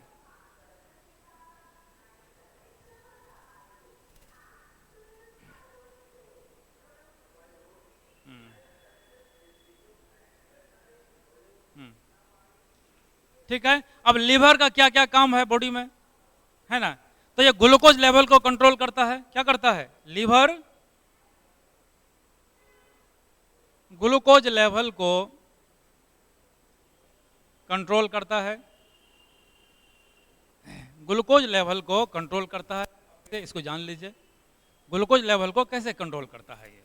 ठीक है, अब लीवर का क्या क्या काम है बॉडी में, है ना। तो ये ग्लूकोज लेवल को कंट्रोल करता है। क्या करता है लीवर? ग्लूकोज लेवल को कंट्रोल करता है, ग्लूकोज लेवल को कंट्रोल करता है। इसको जान लीजिए, ग्लूकोज लेवल को कैसे कंट्रोल करता है ये।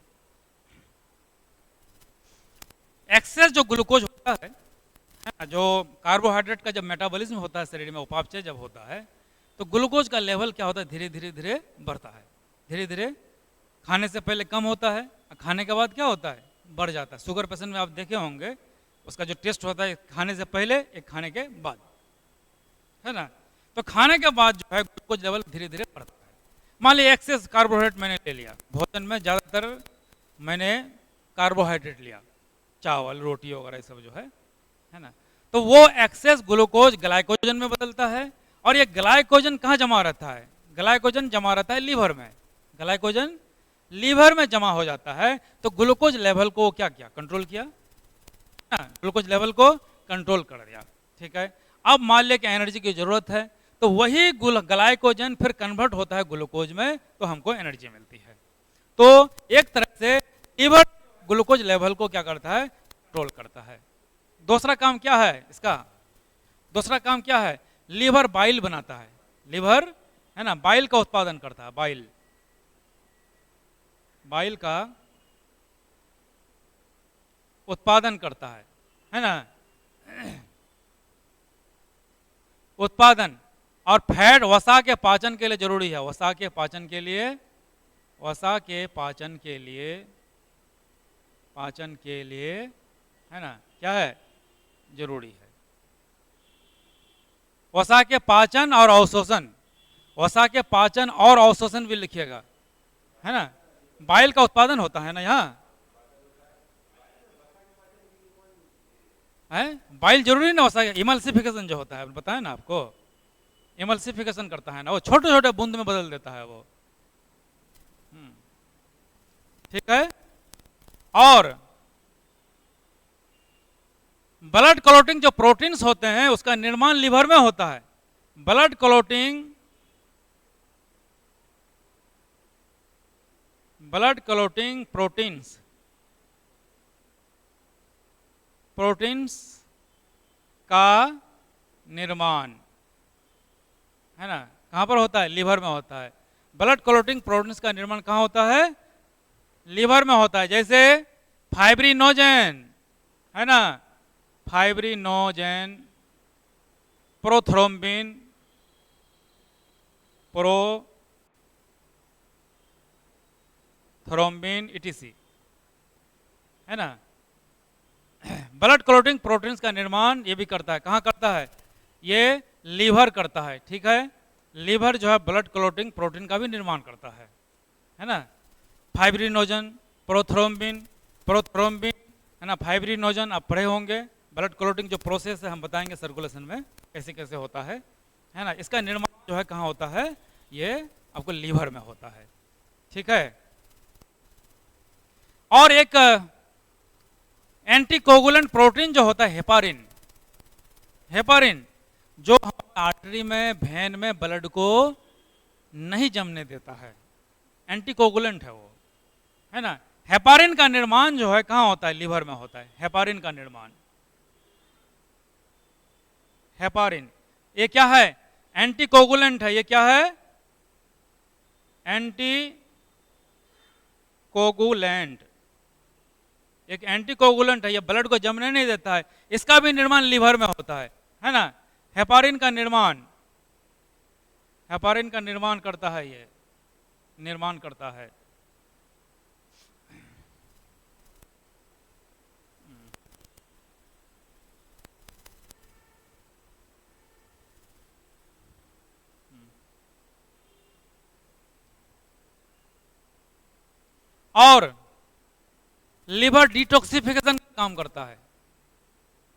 एक्सेस जो ग्लूकोज होता है ना, जो कार्बोहाइड्रेट का जब मेटाबॉलिज्म होता है शरीर में, उपापचय जब होता है, तो ग्लूकोज का लेवल क्या होता है, धीरे धीरे धीरे बढ़ता है। धीरे धीरे खाने से पहले कम होता है, खाने के बाद क्या होता है, बढ़ जाता है। शुगर पेशेंट में आप देखे होंगे, उसका जो टेस्ट होता है खाने से पहले, एक खाने के बाद, है ना। तो खाने के बाद जो है ग्लूकोज लेवल धीरे धीरे बढ़ता है। मान लीजिए एक्सेस कार्बोहाइड्रेट मैंने ले लिया, भोजन में ज़्यादातर मैंने कार्बोहाइड्रेट लिया, चावल रोटी वगैरह सब जो है ना। तो वो एक्सेस ग्लूकोज ग्लाइकोजन में बदलता है, और ये ग्लाइकोजन कहाँ जमा रहता है, ग्लाइकोजन जमा रहता है लीवर में। ग्लाइकोजन लीवर में जमा हो जाता है। तो ग्लूकोज लेवल को क्या किया, कंट्रोल किया, ग्लूकोज लेवल को कंट्रोल कर दिया। ठीक है, अब मान लिया कि एनर्जी की जरूरत है, तो वही ग्लाइकोजन फिर कन्वर्ट होता है ग्लूकोज में, तो हमको एनर्जी मिलती है। तो एक तरह से लीवर ग्लूकोज लेवल को क्या करता है, कंट्रोल करता है। दूसरा काम क्या है इसका, दूसरा काम क्या है, लीवर बाइल बनाता है। लीवर है ना, बाइल का उत्पादन करता है, बाइल, बाइल का उत्पादन करता है ना, उत्पादन। और फैट वसा के पाचन के लिए जरूरी है, वसा के पाचन के लिए, वसा के पाचन के लिए, पाचन के लिए है ना, क्या है, जरूरी है। वसा के पाचन और अवशोषण, वसा के पाचन और अवशोषण भी लिखिएगा, है ना। बाइल का उत्पादन होता है ना यहाँ, है बाइल जरूरी ना, वसा इमल्सिफिकेशन जो होता है बताया ना आपको, इमल्सिफिकेशन करता है ना, वो छोटे छोटे बूंद में बदल देता है वो। ठीक है, और ब्लड क्लॉटिंग जो प्रोटीन्स होते हैं उसका निर्माण लीवर में होता है। Blood clotting, blood clotting proteins, proteins का निर्माण है ना, कहाँ पर होता है, लीवर में होता है। ब्लड क्लॉटिंग प्रोटीन्स का निर्माण कहाँ होता है, लीवर में होता है। जैसे फाइब्रिनोजेन है ना, फाइब्रिनोजेन, प्रोथ्रोम्बिन, प्रोथ्रोम्बिन इटीसी, है ना। ब्लड क्लॉटिंग प्रोटीन्स का निर्माण ये भी करता है, कहाँ करता है, ये लीवर करता है। ठीक है, लीवर जो है ब्लड क्लॉटिंग प्रोटीन का भी निर्माण करता है ना। फाइब्रिनोजन, प्रोथ्रोम्बिन, प्रोथ्रोम्बिन है ना, फाइब्रिनोजन आप पढ़े होंगे। ब्लड क्लॉटिंग जो प्रोसेस है हम बताएंगे सर्कुलेशन में कैसे कैसे होता है ना। इसका निर्माण जो है कहाँ होता है, ये आपको लीवर में होता है। ठीक है, और एक एंटीकोगुलेंट प्रोटीन जो होता है हेपारिन, हेपारिन जो हमारे आर्टरी में, वेन में ब्लड को नहीं जमने देता है, एंटीकोगुलेंट है वो, है ना। हेपारिन का निर्माण जो है कहाँ होता है, लीवर में होता है हेपारिन का निर्माण। हेपारिन ये क्या है, एंटीकोगुलेंट है। ये क्या है, एंटीकोगुलेंट, एक एंटीकोगुलेंट है। ये ब्लड को जमने नहीं देता है, इसका भी निर्माण लीवर में होता है ना। हेपारिन का निर्माण, हेपारिन का निर्माण करता है, ये निर्माण करता है। और लिवर डिटॉक्सिफिकेशन का काम करता है।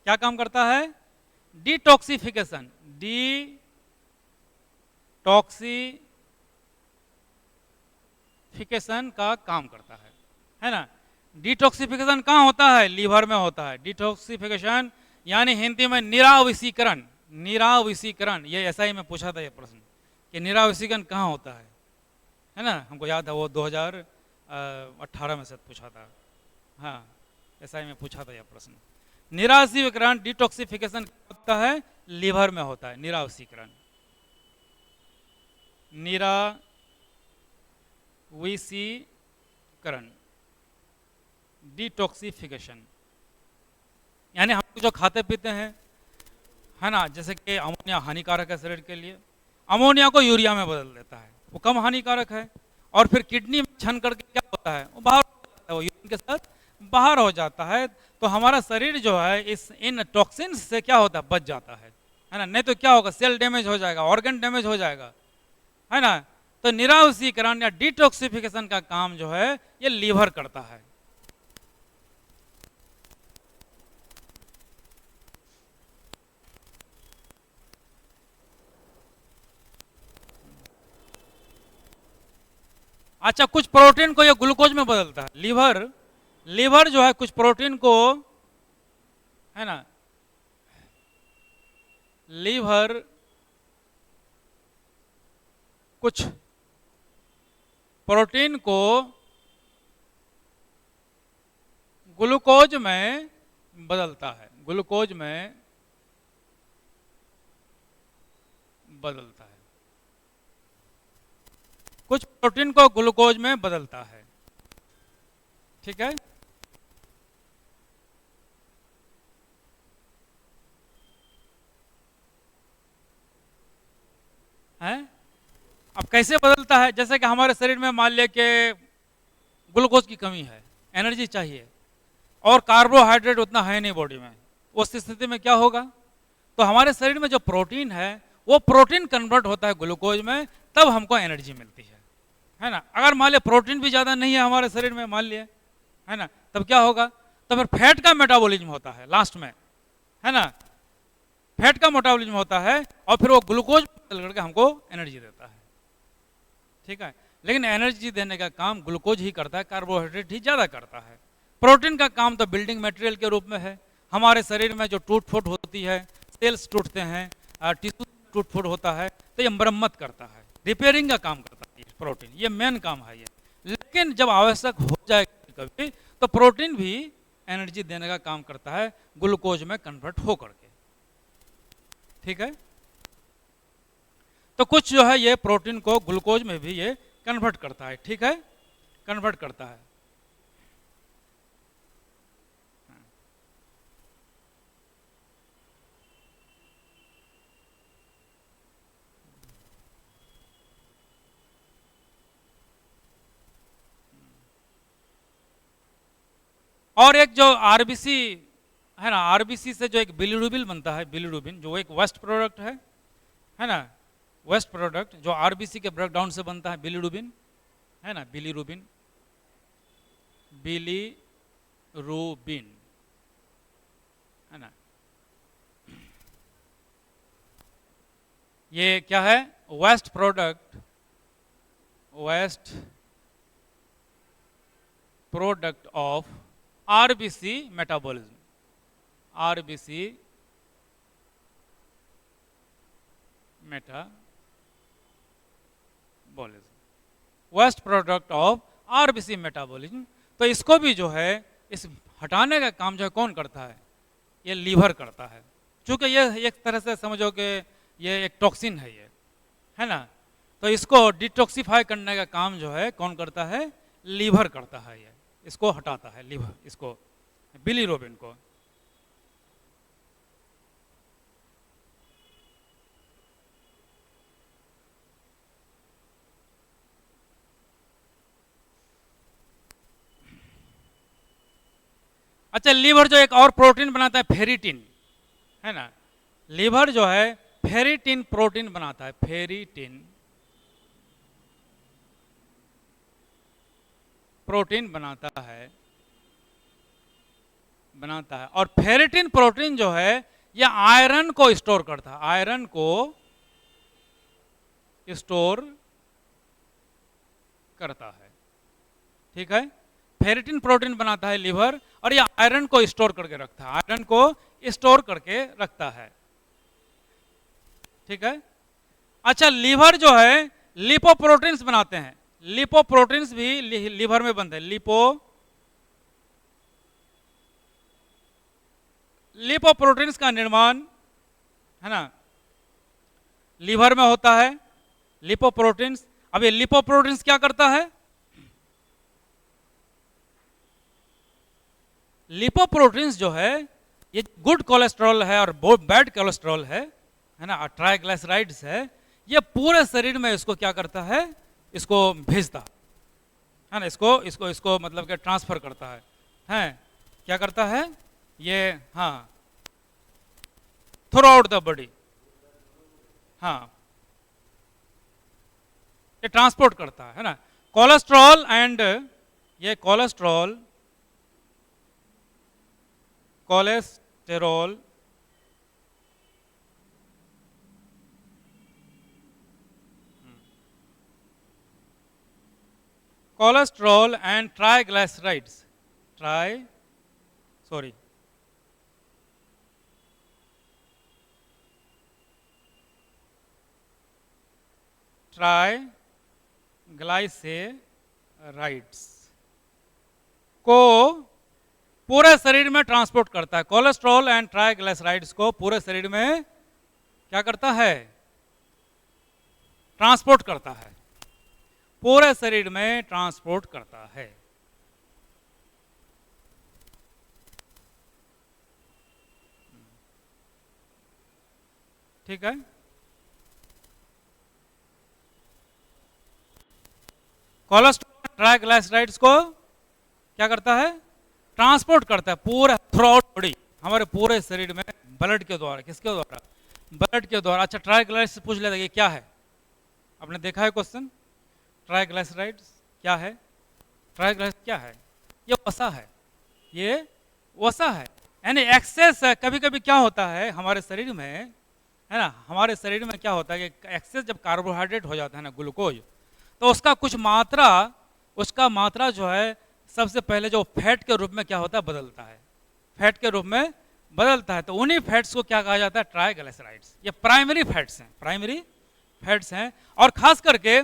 क्या काम करता है, डिटॉक्सिफिकेशन, डिटॉक्सिफिकेशन का काम करता है ना। डिटॉक्सिफिकेशन कहाँ होता है, लीवर में होता है। डिटॉक्सिफिकेशन यानी हिंदी में निरावशीकरण, निरावशीकरण। ये एसआई में पूछा था ये प्रश्न कि निरावशीकरण कहाँ होता है ना। हमको याद है वो 2018 में से पूछा था, हाँ एसआई में पूछा था यह प्रश्न। निरावशीकरण डिटॉक्सिफिकेशन होता है, लीवर में होता है निरावशीकरण, निरावशीकरण, डिटॉक्सिफिकेशन। यानी हम जो खाते पीते हैं है ना, जैसे कि अमोनिया हानिकारक है शरीर के लिए, अमोनिया को यूरिया में बदल देता है, वो कम हानिकारक है। और फिर किडनी में छन करके क्या होता है, वो बाहर हो जाता है, वो यूरिन के साथ बाहर हो जाता है। तो हमारा शरीर जो है इन टॉक्सिन्स से क्या होता है, बच जाता है ना। नहीं तो क्या होगा, सेल डैमेज हो जाएगा, ऑर्गन डैमेज हो जाएगा, है ना। तो निरावशीकरण या डिटॉक्सिफिकेशन का काम जो है ये लीवर करता है। अच्छा, कुछ प्रोटीन को ये ग्लूकोज में बदलता है लीवर। लीवर जो है कुछ प्रोटीन को, है ना, लीवर कुछ प्रोटीन को ग्लूकोज में बदलता है, ग्लूकोज में बदलता है, कुछ प्रोटीन को ग्लूकोज में बदलता है, ठीक है। हैं? अब कैसे बदलता है, जैसे कि हमारे शरीर में मान लिया कि ग्लूकोज की कमी है, एनर्जी चाहिए, और कार्बोहाइड्रेट उतना है नहीं बॉडी में, उस स्थिति में क्या होगा, तो हमारे शरीर में जो प्रोटीन है वो प्रोटीन कन्वर्ट होता है ग्लूकोज में, तब हमको एनर्जी मिलती है ना। अगर मान लिया प्रोटीन भी ज़्यादा नहीं है हमारे शरीर में, मान लिया, है ना, तब क्या होगा, तो फिर फैट का मेटाबॉलिज्म होता है लास्ट में, है ना, फैट का मेटाबॉलिज्म होता है, और फिर वो ग्लूकोज बदल करके हमको एनर्जी देता है, ठीक है। लेकिन एनर्जी देने का काम ग्लूकोज ही करता है, कार्बोहाइड्रेट ही ज़्यादा करता है। प्रोटीन का काम तो बिल्डिंग मटेरियल के रूप में है। हमारे शरीर में जो टूट फूट होती है, सेल्स टूटते हैं, टिश्यू टूट फूट होता है, तो ये मरम्मत करता है, रिपेयरिंग का काम करता है प्रोटीन, ये मेन काम है ये। लेकिन जब आवश्यक हो जाए कभी, तो प्रोटीन भी एनर्जी देने का काम करता है, ग्लूकोज में कन्वर्ट हो करके, ठीक है। तो कुछ जो है ये प्रोटीन को ग्लूकोज में भी ये कन्वर्ट करता है, ठीक है, कन्वर्ट करता है। और एक जो आरबीसी है ना, आरबीसी से जो एक बिलीरुबिन बनता है, बिलीरुबिन जो एक वेस्ट प्रोडक्ट है ना, वेस्ट प्रोडक्ट जो आरबीसी के ब्रेकडाउन से बनता है, बिलीरुबिन, है ना, बिलीरुबिन, बिलीरुबिन, है ना। ये क्या है, waste product, waste product of RBC metabolism, RBC metabolism, metabolism, waste product of RBC metabolism. तो इसको भी जो है इस हटाने का काम जो है कौन करता है, ये लीवर करता है। चूँकि ये एक तरह से समझो कि ये एक टॉक्सिन है, ये है ना, तो इसको डिटॉक्सिफाई करने का काम जो है कौन करता है, लीवर करता है। ये इसको हटाता है लीवर, इसको बिलीरोबिन को। अच्छा, लीवर जो एक और प्रोटीन बनाता है फेरिटिन, है ना, लीवर जो है फेरिटिन प्रोटीन बनाता है, फेरिटिन प्रोटीन बनाता है। और फेरिटिन प्रोटीन जो है ये आयरन को स्टोर करता है, आयरन को स्टोर करता है। ठीक है, फेरिटिन प्रोटीन बनाता है लीवर, और ये आयरन को स्टोर करके रखता है, आयरन को स्टोर करके रखता है। ठीक है। अच्छा, लीवर जो है लिपोप्रोटीन्स बनाते हैं, लिपोप्रोटीन्स भी लीवर में बनते हैं। लिपोप्रोटीन्स का निर्माण, है ना, लीवर में होता है, लिपोप्रोटीन्स। अब ये लिपोप्रोटीन्स क्या करता है, लिपोप्रोटीन्स जो है ये गुड कोलेस्ट्रॉल है और बैड कोलेस्ट्रॉल है ना, ट्राइग्लिसराइड्स है, ये पूरे शरीर में इसको क्या करता है, इसको भेजता है ना, इसको मतलब कि ट्रांसफर करता है, क्या करता है ये, हाँ, थ्रू आउट द बॉडी, हाँ, ये ट्रांसपोर्ट करता है ना। कोलेस्ट्रॉल एंड ये कोलेस्ट्रॉल एंड ट्राइग्लिसराइड्स, ट्राइग्लाइसेराइड्स को पूरे शरीर में ट्रांसपोर्ट करता है। कोलेस्ट्रॉल एंड ट्राइग्लिसराइड्स को पूरे शरीर में क्या करता है, ट्रांसपोर्ट करता है, पूरे शरीर में ट्रांसपोर्ट करता है। ठीक है। कोलेस्ट्रॉल ट्राइग्लिसराइड्स को क्या करता है, ट्रांसपोर्ट करता है पूरा थ्रू आउट बॉडी, हमारे पूरे शरीर में ब्लड के द्वारा। किसके द्वारा, ब्लड के द्वारा। अच्छा, ट्राइग्लिसराइड्स पूछ लेते ये क्या है, आपने देखा है क्वेश्चन, ट्राइग्लिसराइड्स क्या है, ट्राइग्लिसराइड्स क्या है, ये वसा है, ये वसा है, यानी एक्सेस है। कभी कभी क्या होता है हमारे शरीर में, है ना, हमारे शरीर में क्या होता है कि एक्सेस जब कार्बोहाइड्रेट हो जाता है ना, ग्लूकोज, तो उसका कुछ मात्रा, उसका मात्रा जो है सबसे पहले जो फैट के रूप में क्या होता है, बदलता है, फैट के रूप में बदलता है। तो उन्हीं फैट्स को क्या कहा जाता है, ट्राइग्लिसराइड्स। ये प्राइमरी फैट्स हैं, प्राइमरी फैट्स हैं। और खास करके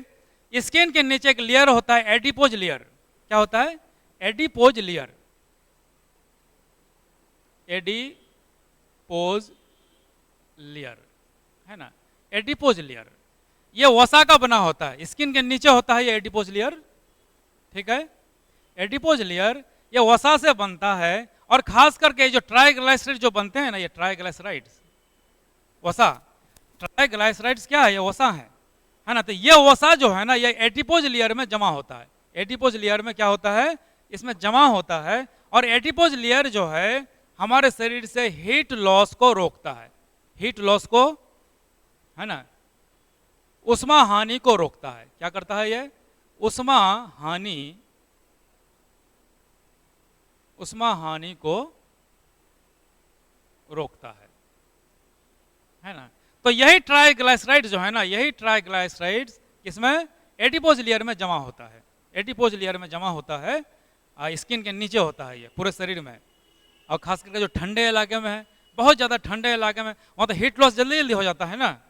स्किन के नीचे एक लेयर होता है, एडिपोज लेयर। क्या होता है, एडिपोज लेयर, एडिपोज लेयर, है ना, एडिपोज लेयर, ये वसा का बना होता है, स्किन के नीचे होता है ये एडिपोज लेयर। ठीक है, एडिपोज लेयर ये वसा से बनता है। और खास करके जो ट्राइग्लिसराइड्स जो बनते हैं ना, ये ट्राइग्लिसराइड्स, वसा, ट्राइग्लिसराइड्स क्या है, ये वसा है ना। तो ये वसा जो है ना, ये एडिपोज लेयर में जमा होता है, एडिपोज लेयर में क्या होता है, इसमें जमा होता है। और एडिपोज लेयर जो है हमारे शरीर से हीट लॉस को रोकता है, हीट लॉस को, है ना, उष्मा हानि को रोकता है। क्या करता है ये, उष्मा हानि को रोकता है ना। तो यही ट्राइग्लिसराइड जो है ना, यही ट्राइग्लिसराइड्स इसमें एडिपोज लेयर में जमा होता है, एडिपोज लेयर में जमा होता है, स्किन के नीचे होता है ये पूरे शरीर में। और खास करके जो ठंडे इलाके में है, बहुत ज़्यादा ठंडे इलाके में, वहाँ तो हीट लॉस जल्दी जल्दी हो जाता है ना,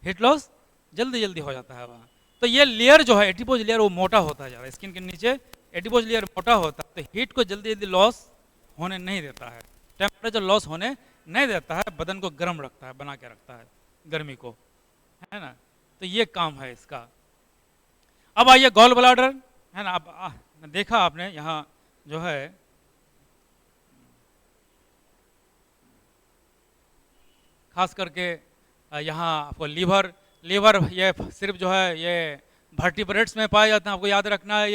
हीट लॉस जल्दी जल्दी हो जाता है वहाँ। तो ये लेयर जो है एडिपोज लेयर वो मोटा होता जा रहा है, स्किन के नीचे एडिपोज लेयर मोटा होता है, तो हीट को जल्दी जल्दी लॉस होने नहीं देता है, टेम्परेचर लॉस होने नहीं देता है, बदन को गर्म रखता है, बना के रखता है गर्मी को, है ना। तो ये काम है इसका। अब आइए गॉल ब्लाडर, है ना। अब देखा आपने यहाँ जो है खास करके यहाँ आपको लीवर ये सिर्फ जो है ये वर्टिब्रेट्स में पाए जाते हैं, आपको याद रखना है।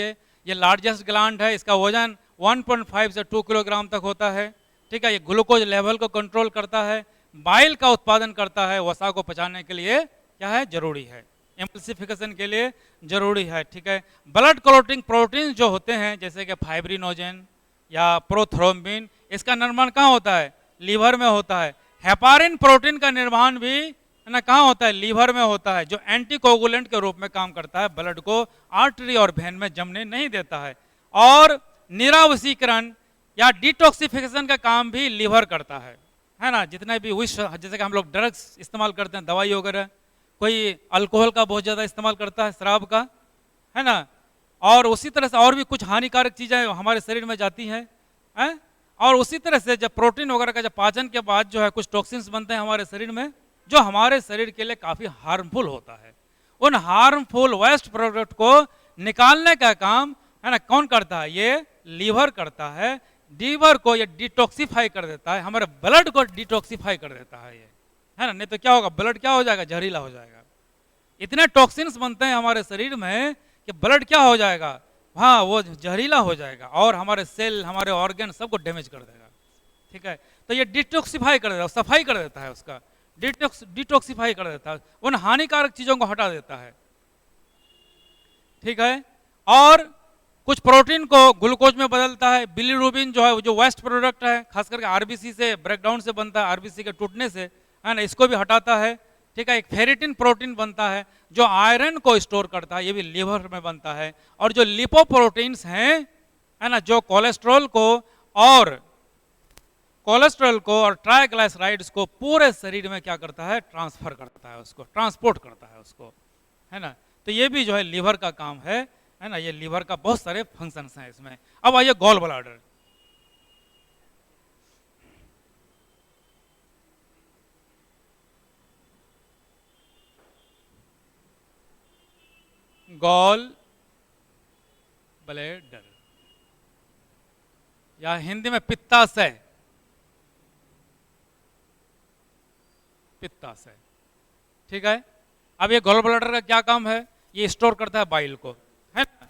ये लार्जेस्ट ग्लैंड है, इसका वजन 1.5 से 2 किलोग्राम तक होता है, ठीक है। ये ग्लूकोज लेवल को कंट्रोल करता है, बाइल का उत्पादन करता है, वसा को पचाने के लिए क्या है जरूरी है, एम्पल्सिफिकेशन के लिए जरूरी है, ठीक है। ब्लड क्लॉटिंग प्रोटीन जो होते हैं जैसे कि फाइब्रिनोजन या प्रोथ्रोम्बिन, इसका निर्माण कहाँ होता है, लीवर में होता है। हेपारिन प्रोटीन का निर्माण भी है ना कहाँ होता है, लीवर में होता है, जो एंटीकोगुलेंट के रूप में काम करता है, ब्लड को आर्टरी और वेन में जमने नहीं देता है। और निरावसीकरण या डिटॉक्सिफिकेशन का काम भी लीवर करता है ना। जितने भी विष, जैसे कि हम लोग ड्रग्स इस्तेमाल करते हैं, दवाई वगैरह, कोई अल्कोहल का बहुत ज़्यादा इस्तेमाल करता है, शराब का, है ना। और उसी तरह से और भी कुछ हानिकारक चीज़ें हमारे शरीर में जाती हैं, है? और उसी तरह से जब प्रोटीन वगैरह का जब पाचन के बाद जो है कुछ टॉक्सिन्स बनते हैं हमारे शरीर में, जो हमारे शरीर के लिए काफ़ी हार्मफुल होता है। उन हार्मफुल वेस्ट प्रोडक्ट को निकालने का काम है ना कौन करता है, ये लीवर करता है। लीवर को ये डिटॉक्सिफाई कर देता है, हमारे ब्लड को डिटॉक्सिफाई कर देता है ये, है ना। नहीं तो क्या होगा, ब्लड क्या हो जाएगा, जहरीला हो जाएगा। इतने टॉक्सिन्स बनते हैं हमारे शरीर में कि ब्लड क्या हो जाएगा, हाँ वो जहरीला हो जाएगा और हमारे सेल, हमारे ऑर्गन सबको डैमेज कर देगा, ठीक है। तो ये डिटॉक्सिफाई कर देता है, सफाई कर देता है, उसका डिटॉक्सिफाई कर देता है, उन हानिकारक चीज़ों को हटा देता है, ठीक है। और कुछ प्रोटीन को ग्लूकोज में बदलता है। बिलीरुबिन जो है, जो वेस्ट प्रोडक्ट है, खास करके आरबीसी से ब्रेकडाउन से बनता है, आरबीसी के टूटने से, है ना, इसको भी हटाता है, ठीक है। एक फेरिटिन प्रोटीन बनता है जो आयरन को स्टोर करता है, ये भी लीवर में बनता है। और जो लिपोप्रोटीन्स हैं, है ना, जो कोलेस्ट्रॉल को और ट्राइग्लिसराइड्स को पूरे शरीर में क्या करता है, ट्रांसफर करता है, उसको ट्रांसपोर्ट करता है उसको, है ना। तो ये भी जो है लीवर का काम है ना। ये लीवर का बहुत सारे फंक्शंस हैं इसमें। अब आइए गॉल ब्लाडर। गॉल ब्लैडर या हिंदी में पित्ताशय, पित्ताशय, ठीक है। अब ये गॉल ब्लैडर का क्या काम है, ये स्टोर करता है बाइल को, है ना।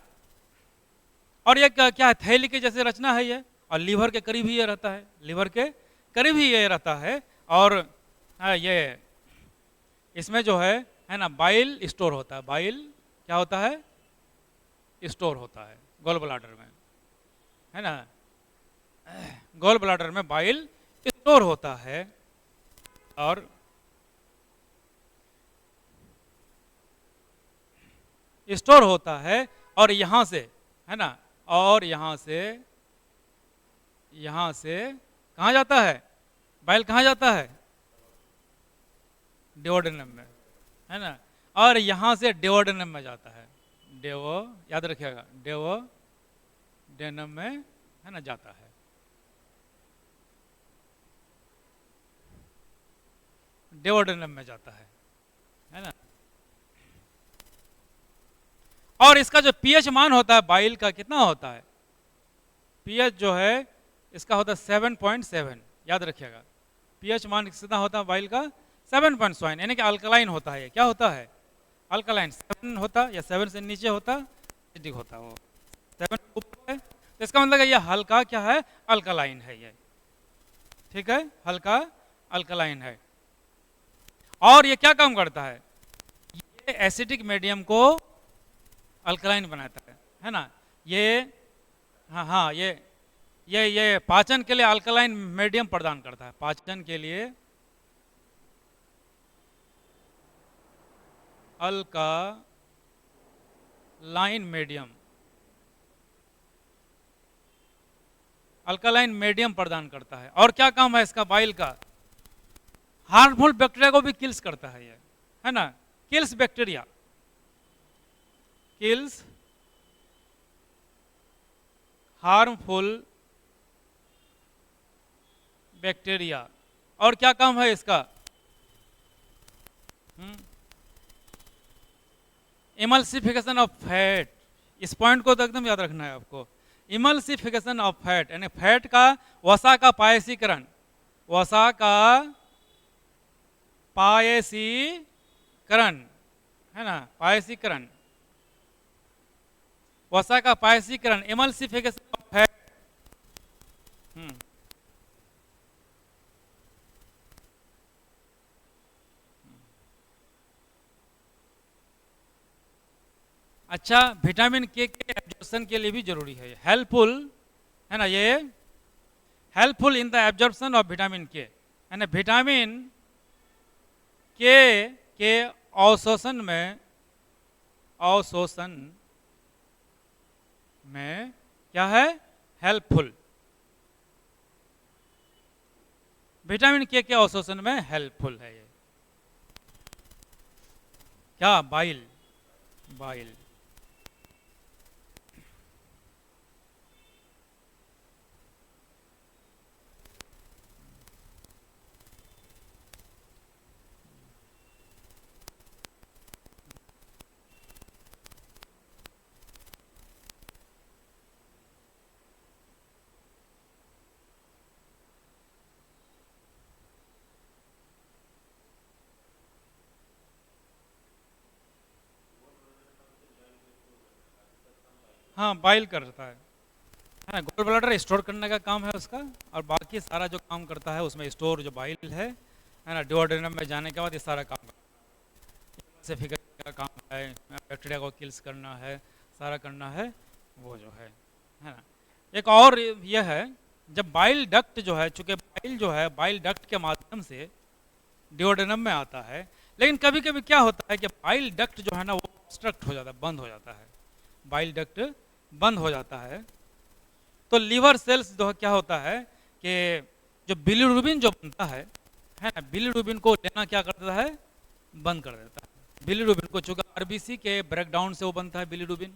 और ये क्या है, थैली की जैसे रचना है ये, और लीवर के करीब ही ये रहता है, लीवर के करीब ही ये रहता है। और ये इसमें जो है ना, बाइल स्टोर होता है, बाइल क्या होता है, स्टोर होता है गॉल ब्लैडर में, है ना। गॉल ब्लैडर में बाइल स्टोर होता है और स्टोर होता है, और यहाँ से, है ना, और यहाँ से कहाँ जाता है, बाइल कहाँ जाता है, डिओडेनम में, है ना। और यहाँ से डिओडेनम में जाता है, याद रखिएगा, डिओडेनम में, है ना, जाता है। डिओडेनम में जाता है ना। और इसका जो पीएच मान होता है बाइल का कितना होता है, पीएच जो है इसका होता है 7.7, याद रखिएगा। पीएच मान कितना होता है बाइल का, 7.7, यानी कि अल्कलाइन होता है। ये क्या होता है, अल्कलाइन। 7 होता या 7 से नीचे होता एसिडिक होता, वो 7 ऊपर है, तो इसका मतलब है ये हल्का क्या है, अल्कलाइन है ये, ठीक है, हल्का अल्कलाइन है। और ये क्या काम करता है, ये एसिडिक मीडियम को अल्कलाइन बनाता है ना। ये हाँ ये पाचन के लिए अल्कलाइन मीडियम प्रदान करता है, पाचन के लिए अल्कालाइन मीडियम प्रदान करता है। और क्या काम है इसका बाइल का, हार्मफुल बैक्टीरिया को भी किल्स करता है ये, है ना, kills bacteria. kills harmful bacteria. और क्या काम है इसका? Emulsification of fat. इस पॉइंट को तो एकदम याद रखना है आपको। इमल्सिफिकेशन ऑफ फैट यानी फैट का, वसा का पायसीकरण, वसा का पायसीकरण है ना, पायसीकरण, वसा का पायसीकरण, इमल्सिफिकेशन ऑफ फैट। अच्छा, विटामिन के एब्जॉर्प्शन के लिए भी जरूरी है, हेल्पफुल है ना, ये helpful in the absorption of vitamin के, यानी विटामिन के अवशोषण में, अवशोषण में क्या है? हेल्पफुल। विटामिन के अवशोषण में हेल्पफुल है ये। क्या? Bile, bile. हाँ, बाइल करता है ना, गोल ब्लैडर स्टोर करने का काम है उसका, और बाकी सारा जो काम करता है उसमें स्टोर जो बाइल है ना, डुओडेनम में जाने के बाद ये सारा काम से फिगर का काम है, बैक्टीरिया को किल्स करना है, सारा करना है वो जो है ना। एक और ये है, जब बाइल डक्ट जो है, चूंकि बाइल जो है बाइल डक्ट के माध्यम से डिओडेनम में आता है, लेकिन कभी कभी क्या होता है कि बाइल डक्ट जो है ना वो ऑब्स्ट्रक्ट हो जाता है, बंद हो जाता है, बाइल डक्ट बंद हो जाता है, तो लीवर सेल्स जो क्या होता है कि जो बिलीरुबिन जो बनता है ना, बिलीरुबिन को लेना क्या कर देता है? बंद कर देता है। बिलीरुबिन को, चूंकि आरबीसी के ब्रेकडाउन से वो बनता है बिलीरुबिन,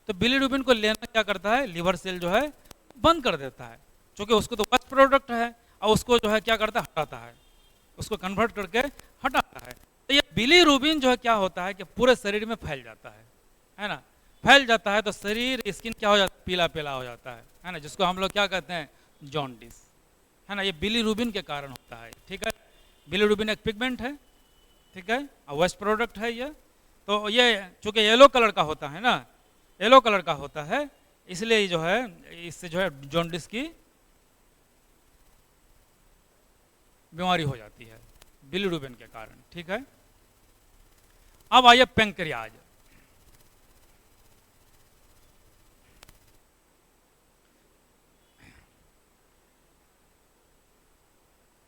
तो बिलीरुबिन को लेना क्या करता है? लीवर सेल जो है बंद कर देता है, क्योंकि उसको तो वेस्ट प्रोडक्ट है, और उसको जो है क्या करता है? हटाता है, उसको कन्वर्ट करके हटाता है। तो ये बिलीरुबिन जो है क्या होता है कि पूरे शरीर में फैल जाता है ना, फैल जाता है तो शरीर, स्किन क्या हो जाता है? पीला पीला हो जाता है ना, जिसको हम लोग क्या कहते हैं? जॉन्डिस, है ना। ये बिलीरुबिन के कारण होता है, ठीक है। बिलीरुबिन एक पिगमेंट है, ठीक है, और वेस्ट प्रोडक्ट है ये। तो ये चूंकि येलो कलर का होता है ना, येलो कलर का होता है, इसलिए जो है इससे जो है जॉन्डिस की बीमारी हो जाती है बिलीरुबिन के कारण, ठीक है। अब आइए पैंक्रियाज।